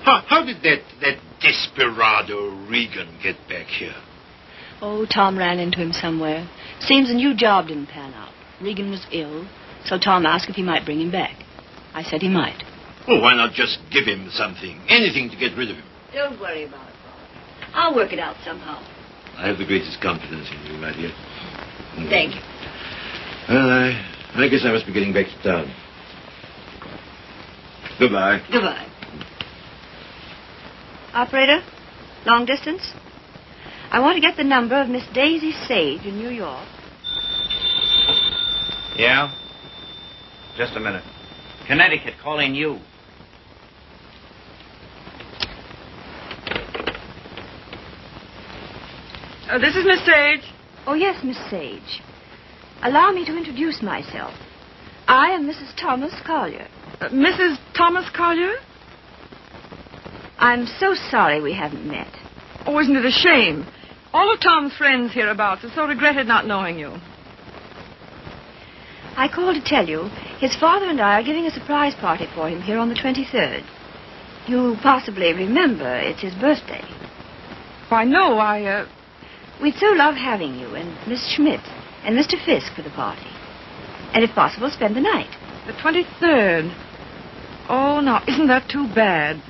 How did that desperado Regan get back here? Oh, Tom ran into him somewhere. Seems a new job didn't pan out. Regan was ill, so Tom asked if he might bring him back. I said he might. Well, why not just give him something? Anything to get rid of him. Don't worry about it, Father. I'll work it out somehow. I have the greatest confidence in you, my dear. Thank you. Well, I guess I must be getting back to town. Goodbye. Goodbye. Operator, long distance? I want to get the number of Miss Daisy Sage in New York. Yeah? Just a minute. Connecticut, calling you. This is Miss Sage. Oh, yes, Miss Sage. Allow me to introduce myself. I am Mrs. Thomas Collier. Mrs. Thomas Collier? I'm so sorry we haven't met. Oh, isn't it a shame? All of Tom's friends hereabouts have so regretted not knowing you. I called to tell you his father and I are giving a surprise party for him here on the 23rd. You possibly remember it's his birthday. Why, no, We'd so love having you and Miss Schmidt and Mr. Fisk for the party. And if possible, spend the night. The 23rd. Oh, now, isn't that too bad?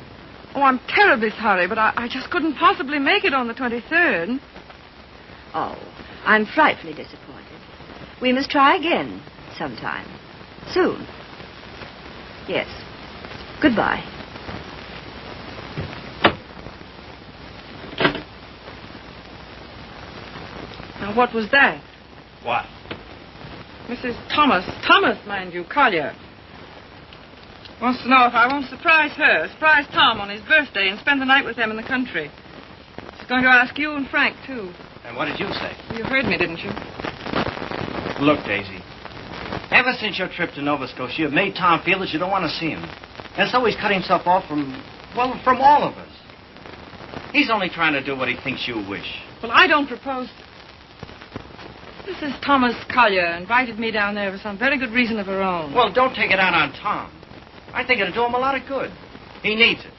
Oh, I'm terribly sorry, but I just couldn't possibly make it on the 23rd. Oh, I'm frightfully disappointed. We must try again sometime. Soon. Yes. Goodbye. Now, what was that? What? Mrs. Thomas, mind you, Collier. Wants to know if I won't surprise Tom on his birthday and spend the night with them in the country. She's going to ask you and Frank, too. And what did you say? You heard me, didn't you? Look, Daisy. Ever since your trip to Nova Scotia, you've made Tom feel that you don't want to see him. And so he's cut himself off from all of us. He's only trying to do what he thinks you wish. Well, I don't propose... Mrs. Thomas Collier invited me down there for some very good reason of her own. Well, don't take it out on Tom. I think it'll do him a lot of good. He needs it.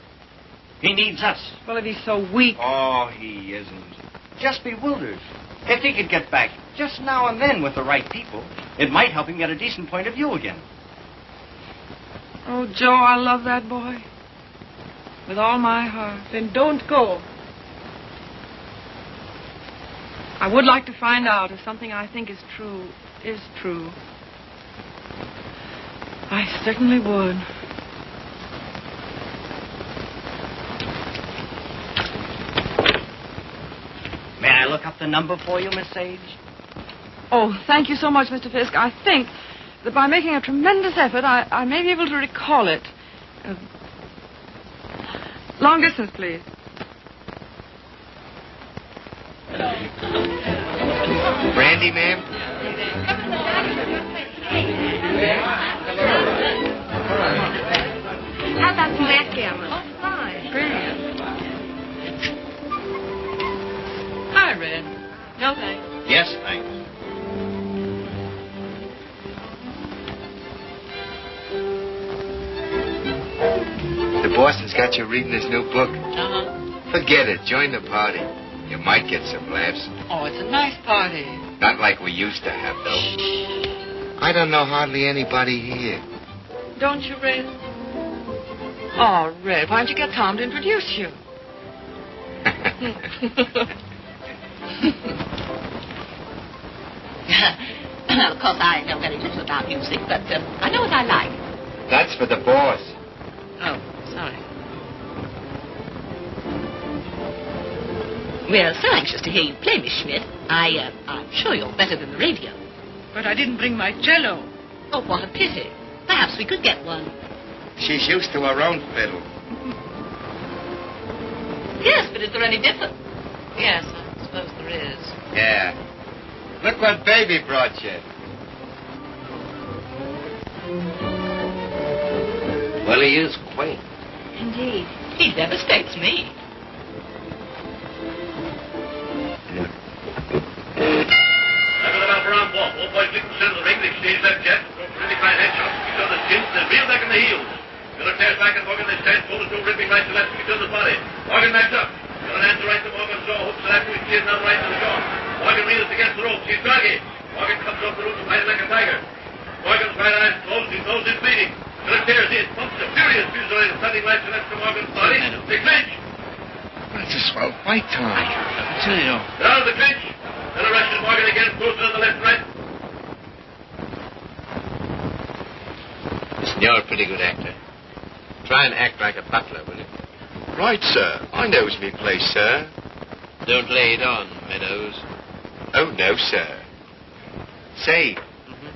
He needs us. Well, if he's so weak... Oh, he isn't. Just bewildered. If he could get back just now and then with the right people, it might help him get a decent point of view again. Oh, Joe, I love that boy. With all my heart. Then don't go. I would like to find out if something I think is true. I certainly would. May I look up the number for you, Miss Sage? Oh, thank you so much, Mr. Fisk. I think that by making a tremendous effort, I may be able to recall it. Long distance, please. Brandy, ma'am? How about some backgammon? Oh, fine. Brilliant. Hi, Red. No, thanks. Yes, thanks. The boss's got you reading his new book. Uh-huh. Forget it. Join the party. You might get some laughs. Oh, it's a nice party. Not like we used to have, though. I don't know hardly anybody here. Don't you, Red? Oh, Red, why don't you get Tom to introduce you? Of course, I know very little about music, but I know what I like. That's for the boss. Oh, sorry. We're so anxious to hear you play, Miss Schmidt. I'm sure you're better than the radio. But I didn't bring my cello. Oh, what a pity. Perhaps we could get one. She's used to her own fiddle. Yes, but is there any difference? Yes, I suppose there is. Yeah. Look what Baby brought you. Well, he is quaint. Indeed. He devastates me. That's a swell fight, Tom. I tell you. Down the clinch. And arrested Morgan again, posted on the left, right. Listen, you're a pretty good actor. Try and act like a butler, will you? Right, sir. I knows me place, sir. Don't lay it on, Meadows. Oh, no, sir. Say,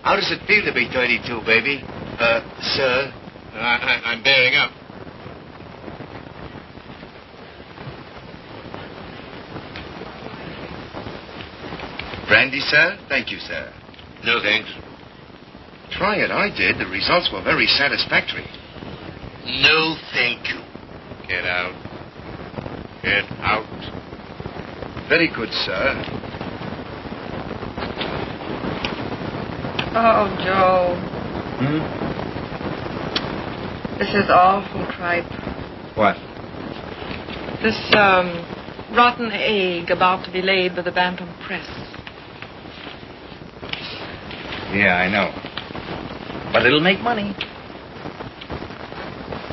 how does it feel to be 32, baby? Sir? I'm bearing up. Brandy, sir? Thank you, sir. No, thanks. Try it. I did. The results were very satisfactory. No, thank you. Get out. Get out. Very good, sir. Oh, Joe. This is awful tripe. What? This, rotten egg about to be laid by the Bantam Press. Yeah, I know. But it'll make money. Is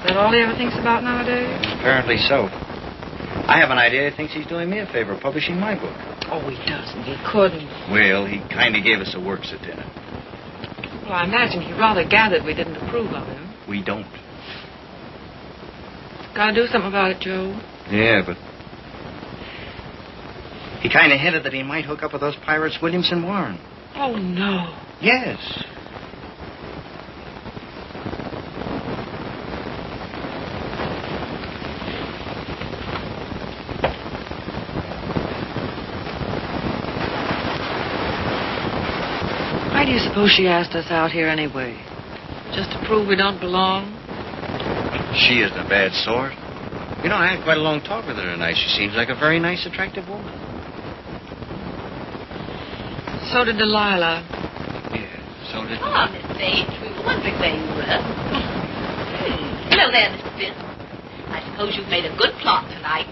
that all he ever thinks about nowadays? Apparently so. I have an idea he thinks he's doing me a favor publishing my book. Oh, he doesn't. He couldn't. Well, he kind of gave us a works at dinner. Well, I imagine he rather gathered we didn't approve of him. We don't. Gotta do something about it, Joe. Yeah, but he kind of hinted that he might hook up with those pirates Williamson Warren. Oh, no. Yes. Why do you suppose she asked us out here anyway? Just to prove we don't belong? She isn't a bad sort. You know, I had quite a long talk with her tonight. She seems like a very nice, attractive woman. So did Delilah. Yeah, so did... Ah, Miss Bates, we were wondering where you were. Hello there, Mr. Fisk. I suppose you've made a good plot tonight.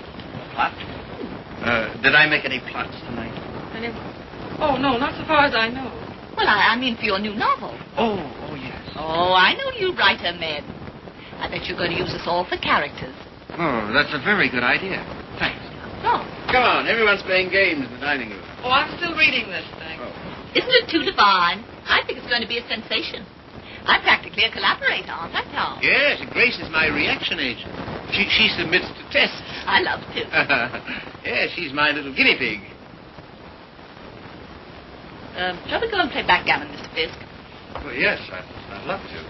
Plot? Did I make any plots tonight? Oh, no, not so far as I know. Well, I mean for your new novel. Oh, yes. Oh, I know you writer men. I bet you're going to use us all for characters. Oh, that's a very good idea. Thanks. Oh, Come on, everyone's playing games in the dining room. Oh, I'm still reading this thing. isn't it too divine? I think it's going to be a sensation. I'm practically a collaborator, aren't I, Tom? Yes, Grace is my reaction agent. She submits to tests. I love to. Yes, she's my little guinea pig. Shall we go and play backgammon, Mr. Fisk? Well, yes, I'd love to.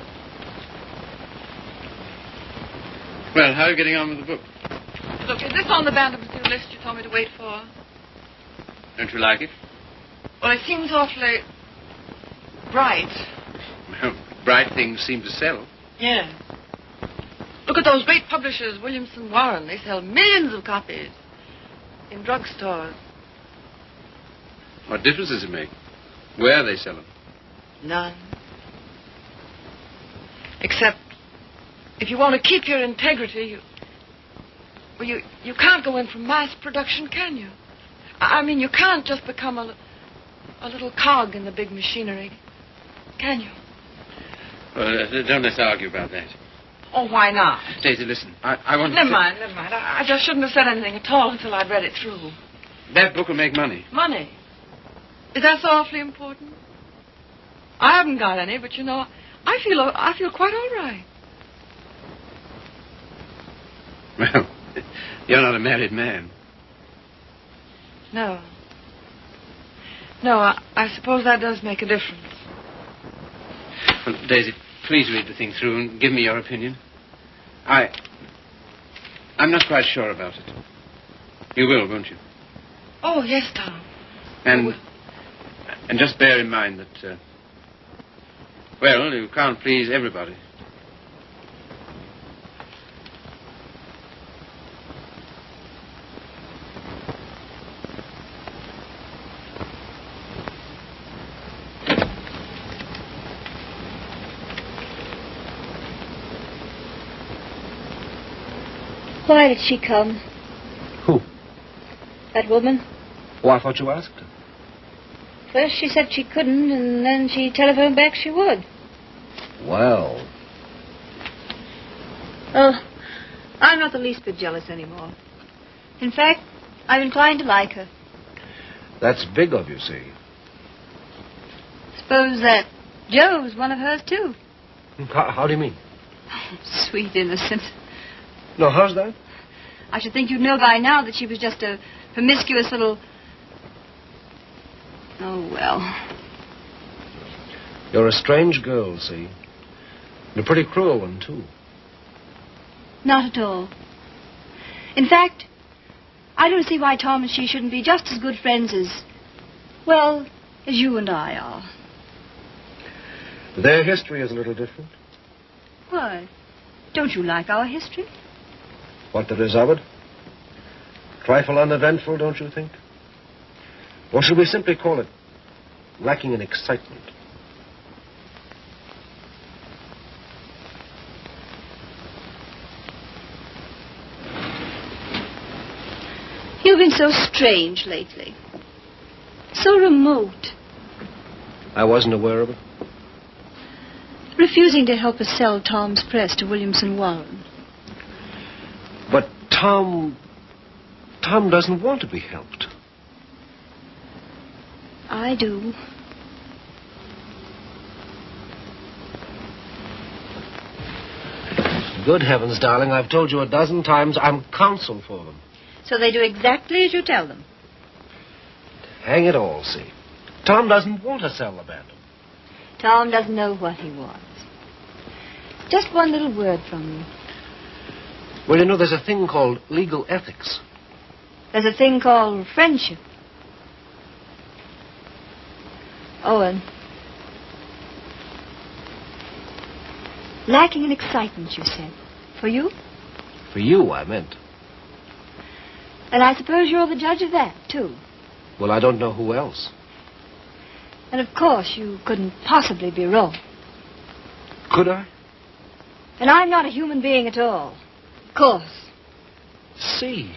Well, how are you getting on with the book? Look, is this on the Bantam list you told me to wait for? Don't you like it? Well, it seems awfully bright. Well, bright things seem to sell. Yeah. Look at those great publishers, Williamson Warren. They sell millions of copies in drugstores. What difference does it make? Where they sell them? None. Except if you want to keep your integrity, you can't go in for mass production, can you? I mean, you can't just become a little cog in the big machinery, can you? Well, don't let's argue about that. Oh, why not? Daisy, listen. I want Never to... mind. I just shouldn't have said anything at all until I'd read it through. That book will make money. Money? Is that so awfully important? I haven't got any, but you know, I feel quite all right. Well, you're not a married man. No. No, I suppose that does make a difference. Well, Daisy, please read the thing through and give me your opinion. I'm not quite sure about it. You will, won't you? Oh, yes, Tom. And just bear in mind that, well, you can't please everybody. Why did she come? Who? That woman? Oh, I thought you asked her. First she said she couldn't, and then she telephoned back she would. Well. Oh, I'm not the least bit jealous anymore. In fact, I'm inclined to like her. That's big of you, see. Suppose that Joe's one of hers, too. How do you mean? Oh, sweet innocent. No, how's that? I should think you'd know by now that she was just a promiscuous little... Oh, well. You're a strange girl, see? And a pretty cruel one, too. Not at all. In fact, I don't see why Tom and she shouldn't be just as good friends as, well, as you and I are. Their history is a little different. Why? Don't you like our history? What there is of it? Trifle uneventful, don't you think? Or should we simply call it lacking in excitement? You've been so strange lately. So remote. I wasn't aware of it. Refusing to help us sell Tom's press to Williamson Warren. But Tom doesn't want to be helped. I do. Good heavens, darling, I've told you a dozen times I'm counsel for them. So they do exactly as you tell them. Hang it all, see. Tom doesn't want to sell the Bantam. Tom doesn't know what he wants. Just one little word from you. Well, you know, there's a thing called legal ethics. There's a thing called friendship. Owen. Lacking in excitement, you said. For you? For you, I meant. And I suppose you're the judge of that, too. Well, I don't know who else. And of course you couldn't possibly be wrong. Could I? And I'm not a human being at all. Of course. See.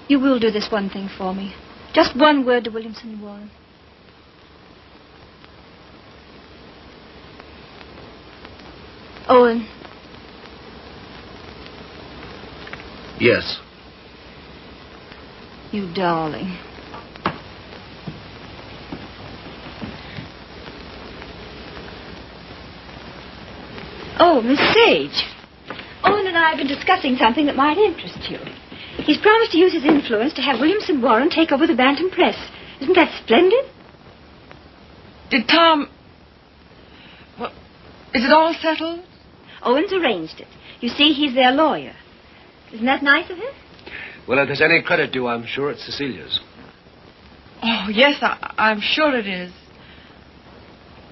You will do this one thing for me. Just one word to Williamson Warren. Owen. Yes. You darling. Oh, Miss Sage. Owen and I have been discussing something that might interest you. He's promised to use his influence to have Williamson Warren take over the Bantam Press. Isn't that splendid? Did Tom... Well, is it all settled? Owen's arranged it. You see, he's their lawyer. Isn't that nice of him? Well, if there's any credit due, I'm sure it's Cecilia's. Oh, yes, I'm sure it is.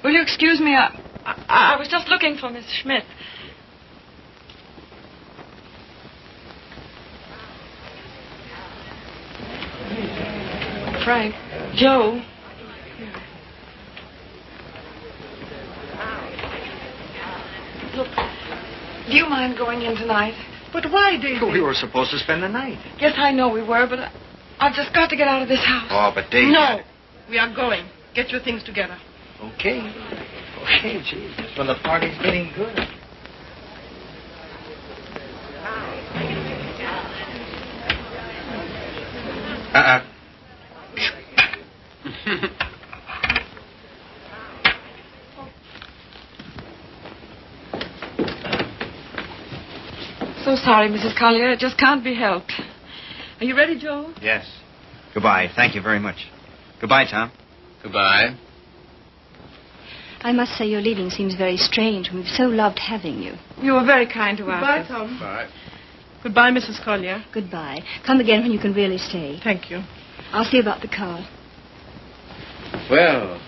Will you excuse me? I was just looking for Miss Schmidt. Frank, Joe. Look, do you mind going in tonight? But why, Daisy? We were supposed to spend the night. Yes, I know we were, but I've just got to get out of this house. Oh, but Daisy... No. We are going. Get your things together. Okay, gee. That's when the party's getting good. So sorry, Mrs. Collier. It just can't be helped. Are you ready, Joe? Yes. Goodbye. Thank you very much. Goodbye, Tom. Goodbye. I must say your leaving seems very strange. We've so loved having you. You were very kind to Goodbye, us. Tom. Bye. Goodbye, Mrs. Collier. Goodbye. Come again when you can really stay. Thank you. I'll see about the car. Well,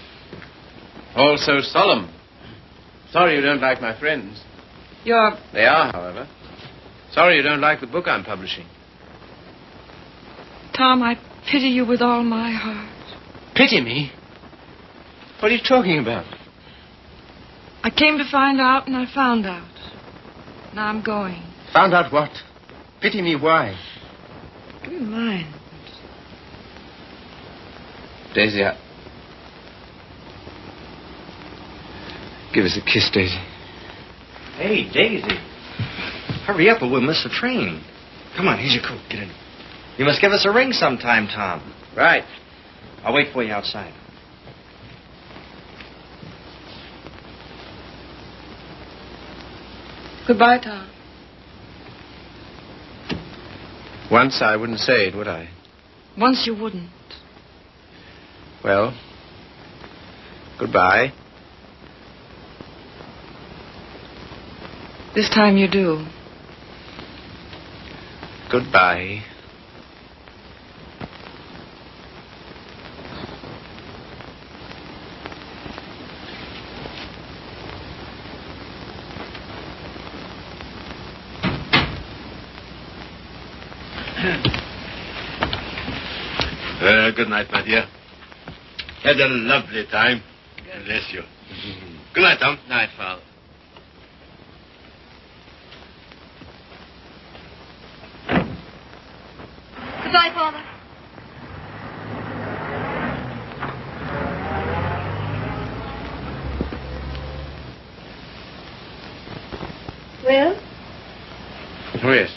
all so solemn. Sorry you don't like my friends. They are, however. Sorry you don't like the book I'm publishing. Tom, I pity you with all my heart. Pity me? What are you talking about? I came to find out, and I found out. Now I'm going. Found out what? Pity me why? Give me mine. Daisy, give us a kiss, Daisy. Hey, Daisy. Hurry up or we'll miss the train. Come on, here's your coat. Get in. You must give us a ring sometime, Tom. Right. I'll wait for you outside. Goodbye, Tom. Once I wouldn't say it, would I? Once you wouldn't. Well, goodbye. This time you do. Goodbye. Good night, my dear. Had a lovely time. Bless you. Good night, Tom. Night, Father. Goodbye, Father. Well? Oh, yes.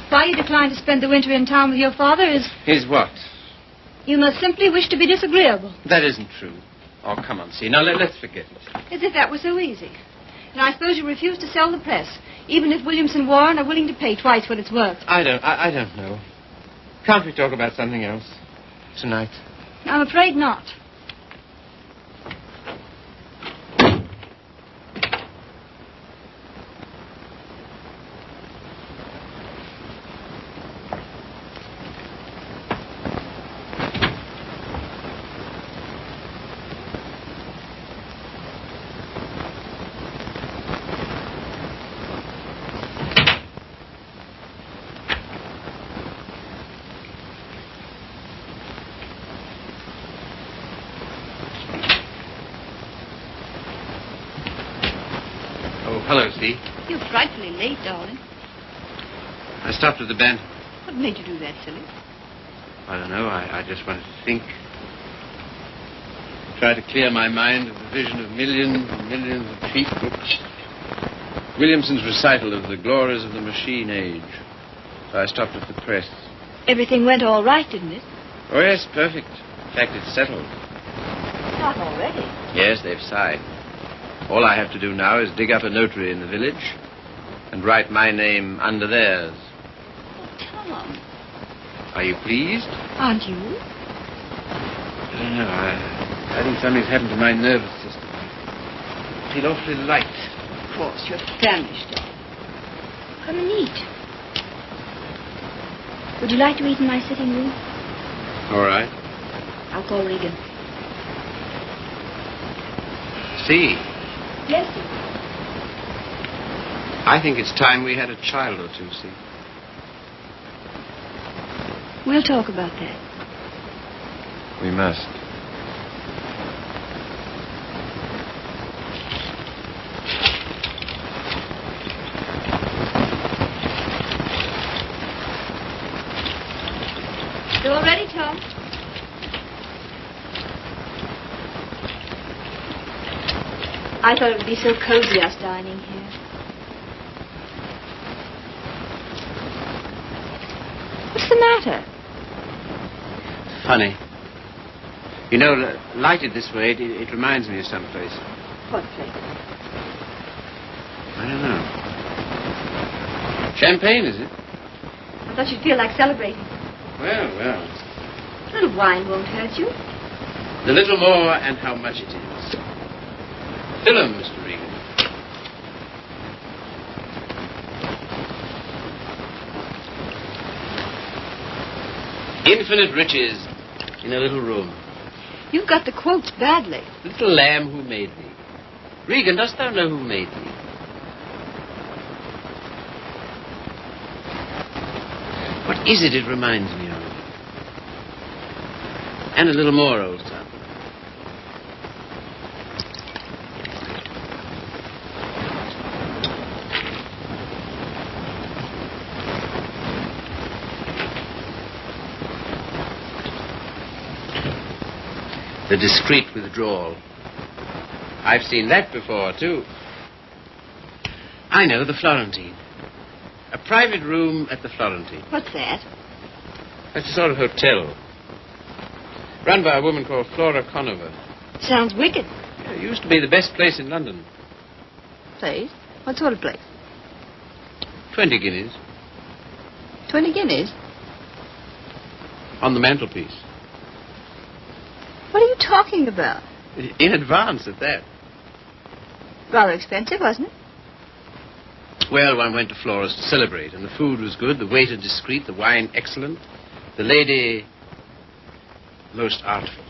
Why you decline to spend the winter in town with your father is... Is what? You must simply wish to be disagreeable. That isn't true. Oh, come on, see. Now, let's forget it. As if that were so easy. And I suppose you refuse to sell the press, even if Williamson Warren are willing to pay twice what it's worth. I don't know. Can't we talk about something else tonight? I'm afraid not. Hello, Steve. You're frightfully late, darling. I stopped at the band. What made you do that, silly? I don't know. I just wanted to think. Try to clear my mind of the vision of millions and millions of cheap books. Williamson's recital of the glories of the machine age. So I stopped at the press. Everything went all right, didn't it? Oh, yes, perfect. In fact, it's settled. Not already. Yes, they've signed. All I have to do now is dig up a notary in the village and write my name under theirs. Oh, Tom. Are you pleased? Aren't you? I don't know. I think something's happened to my nervous system. I feel awfully light. Of course, you're famished, darling. Come and eat. Would you like to eat in my sitting room? All right. I'll call Regan. See, Yes, sir. I think it's time we had a child or two, see. We'll talk about that. We must. You all ready, Tom? I thought it would be so cozy us dining here. What's the matter? Funny. You know, lighted this way, it reminds me of some place. What place? I don't know. Champagne, is it? I thought you'd feel like celebrating. Well. A little wine won't hurt you. The little more and how much it is. Fill 'em, Mr. Regan. Infinite riches in a little room. You've got the quotes badly. Little lamb who made thee. Regan, dost thou know who made thee? What is it reminds me of? And a little more, old son. The discreet withdrawal. I've seen that before, too. I know, the Florentine. A private room at the Florentine. What's that? That's a sort of hotel. Run by a woman called Flora Conover. Sounds wicked. It used to be the best place in London. Place? What sort of place? 20 guineas. 20 guineas? On the mantelpiece. What are you talking about? In advance at that. Rather expensive, wasn't it? Well, one went to Flora's to celebrate, and the food was good, the waiter discreet, the wine excellent, the lady most artful.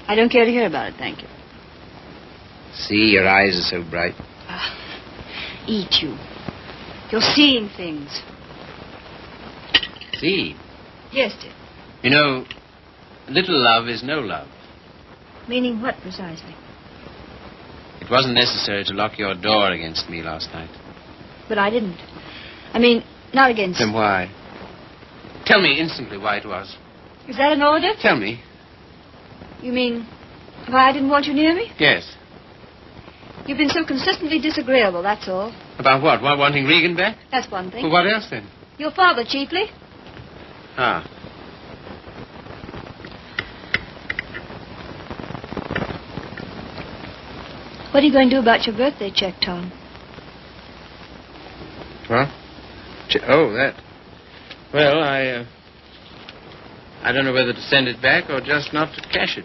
I don't care to hear about it, thank you. See, your eyes are so bright. Eat you. You're seeing things. See? Yes, dear. You know, little love is no love. Meaning what, precisely? It wasn't necessary to lock your door against me last night. But I didn't. I mean, not against... Then why? Tell me instantly why it was. Is that an order? Tell me. You mean why I didn't want you near me? Yes. You've been so consistently disagreeable, that's all. About what? Wanting Regan back? That's one thing. Well, what else then? Your father, chiefly. Ah. What are you going to do about your birthday check, Tom? What? Oh, that. Well, I don't know whether to send it back or just not to cash it.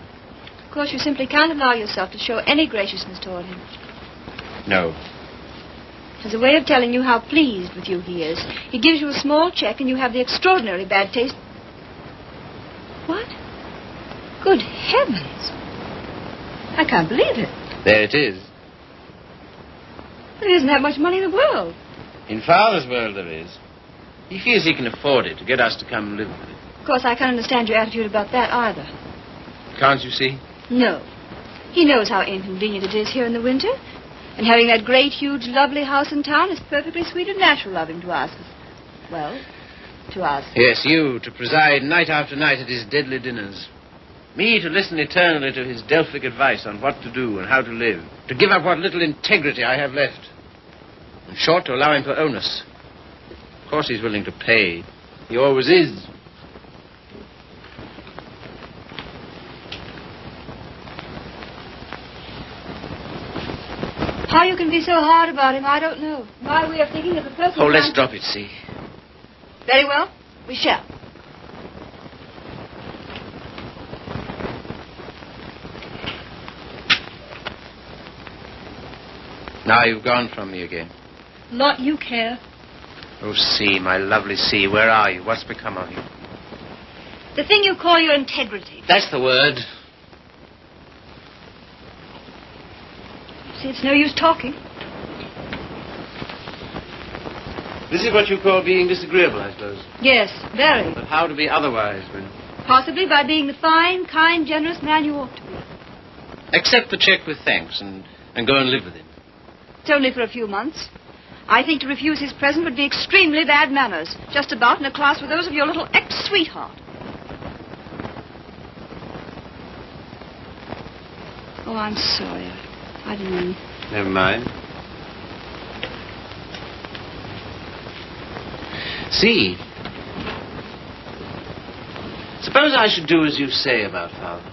Of course, you simply can't allow yourself to show any graciousness toward him. No. As a way of telling you how pleased with you he is, he gives you a small check and you have the extraordinary bad taste... What? Good heavens. I can't believe it. There it is. There isn't that much money in the world. In Father's world there is. He feels he can afford it to get us to come and live with it. Of course, I can't understand your attitude about that either. Can't you see? No. He knows how inconvenient it is here in the winter. And having that great, huge, lovely house in town is perfectly sweet and natural of him to ask us. Well, to ask. Yes, you, to preside night after night at his deadly dinners. Me to listen eternally to his Delphic advice on what to do and how to live. To give up what little integrity I have left. In short, to allow him to own us. Of course he's willing to pay. He always is. How you can be so hard about him, I don't know. My way of thinking is a person... Oh, let's drop it, see. Very well. We shall. Now you've gone from me again. Lot you care. Oh, C, my lovely C, where are you? What's become of you? The thing you call your integrity. That's the word. See, it's no use talking. This is what you call being disagreeable, I suppose. Yes, very. But how to be otherwise when... Possibly by being the fine, kind, generous man you ought to be. Accept the check with thanks and go and live with him. It's only for a few months. I think to refuse his present would be extremely bad manners. Just about in a class with those of your little ex-sweetheart. Oh, I'm sorry. I didn't mean... Never mind. See, suppose I should do as you say about Father.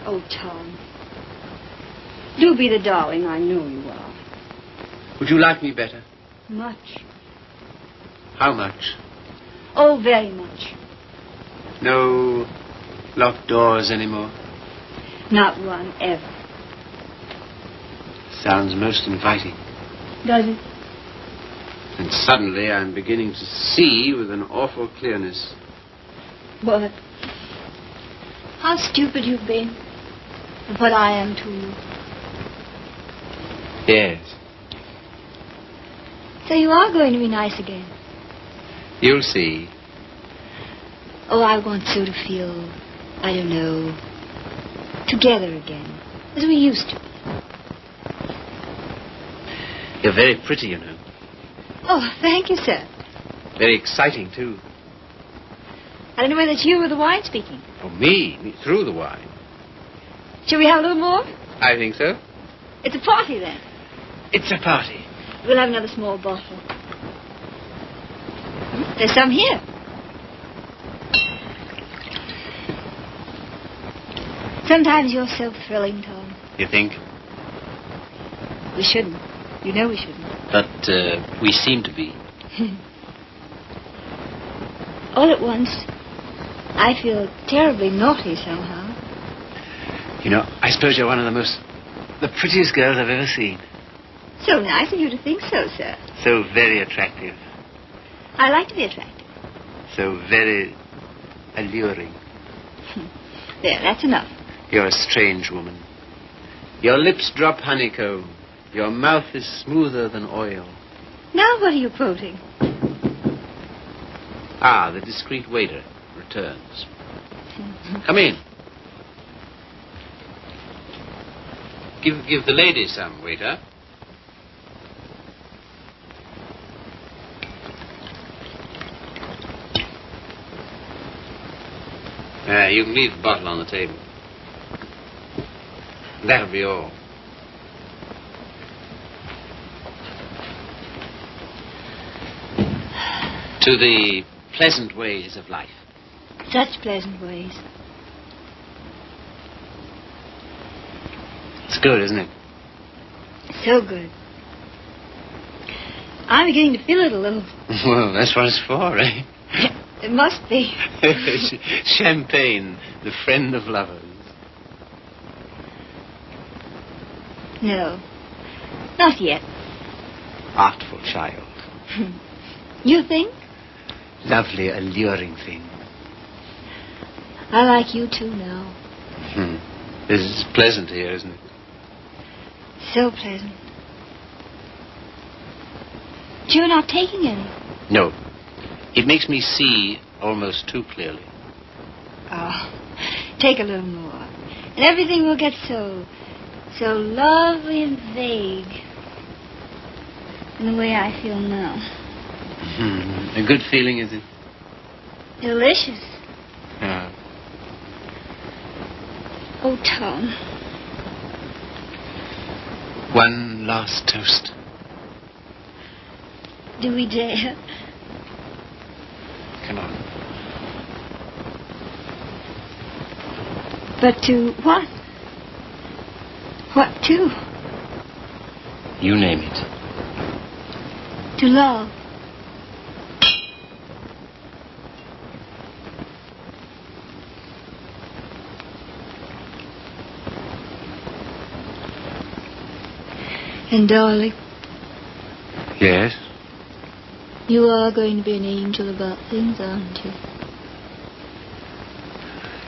Oh, Tom. Do be the darling I know you are. Would you like me better? Much. How much? Oh, very much. No locked doors anymore? Not one, ever. Sounds most inviting. Does it? And suddenly I'm beginning to see with an awful clearness. What? How stupid you've been. And what I am to you. Yes. So you are going to be nice again. You'll see. Oh, I want so to feel, I don't know, together again, as we used to. You're very pretty, you know. Oh, thank you, sir. Very exciting, too. I don't know whether it's you or the wine speaking. Oh, me through the wine. Shall we have a little more? I think so. It's a party, then. It's a party. We'll have another small bottle. There's some here. Sometimes you're so thrilling, Tom. You think? We shouldn't. You know we shouldn't. But we seem to be. All at once, I feel terribly naughty somehow. You know, I suppose you're one of the prettiest girls I've ever seen. So nice of you to think so, sir. So very attractive. I like to be attractive. So very alluring. There, that's enough. You're a strange woman. Your lips drop honeycomb. Your mouth is smoother than oil. Now what are you quoting? Ah, the discreet waiter returns. Come in. Give the lady some, waiter. You can leave the bottle on the table. That'll be all. To the pleasant ways of life. Such pleasant ways. It's good, isn't it? So good. I'm beginning to feel it a little. Well, that's what it's for, eh? It must be. Champagne, the friend of lovers. No, not yet. Artful child. You think? Lovely, alluring thing. I like you too now. This is pleasant here, isn't it? So pleasant. But you're not taking any. No. It makes me see almost too clearly. Oh, take a little more. And everything will get so lovely and vague. In the way I feel now. A good feeling, is it? Delicious. Yeah. Oh, Tom. One last toast. Do we dare? Come on. But to what? What to? You name it. To love. And darling. Yes? You are going to be an angel about things, aren't you?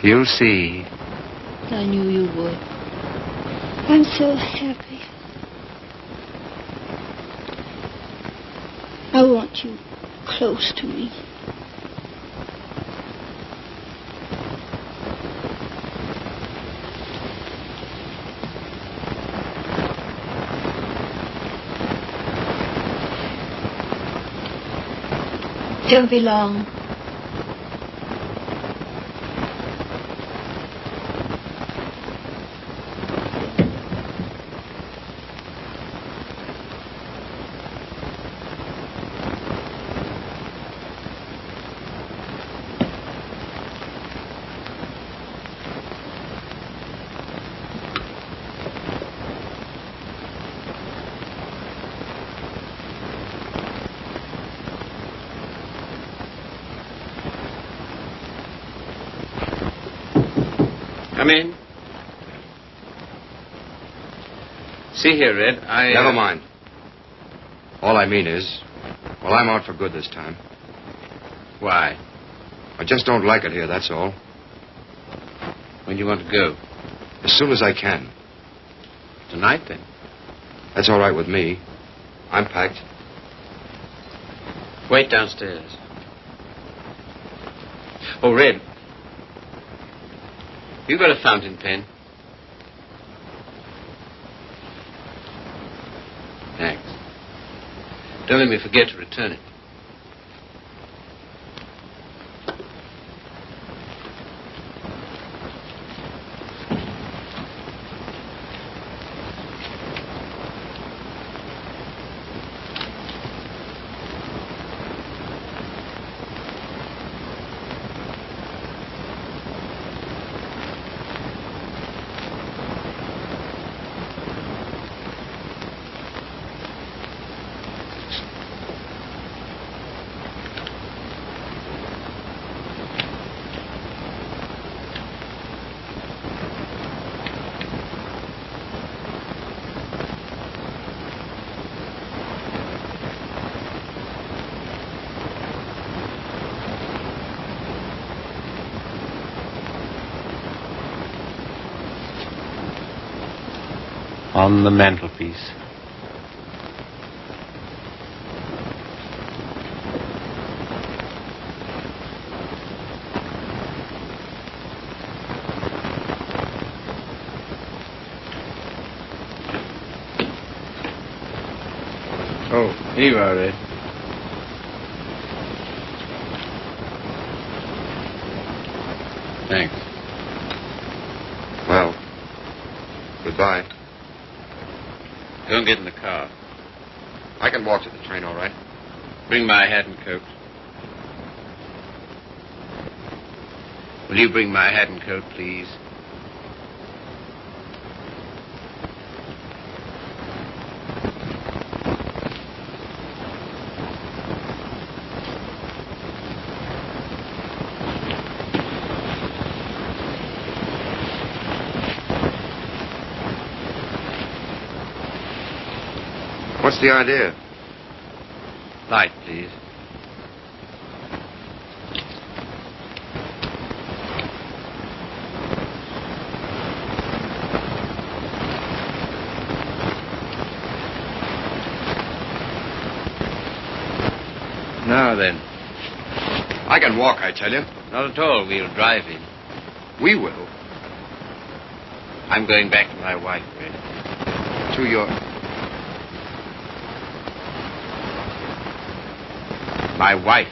You'll see. I knew you would. I'm so happy. I want you close to me. Don't be long. Come in. See here, Red, Never mind. All I mean is, well, I'm out for good this time. Why? I just don't like it here, that's all. When do you want to go? As soon as I can. Tonight, then? That's all right with me. I'm packed. Wait downstairs. Oh, Red. You got a fountain pen? Thanks. Don't let me forget to return it. on the mantelpiece. Oh, here you are, Red. Thanks. Well, goodbye. Don't get in the car. I can walk to the train, all right? Bring my hat and coat. Will you bring my hat and coat, please? What's the idea? Light, please. Now then. I can walk, I tell you. Not at all. We'll drive in. We will. I'm going back to my wife, Red. To your... My wife.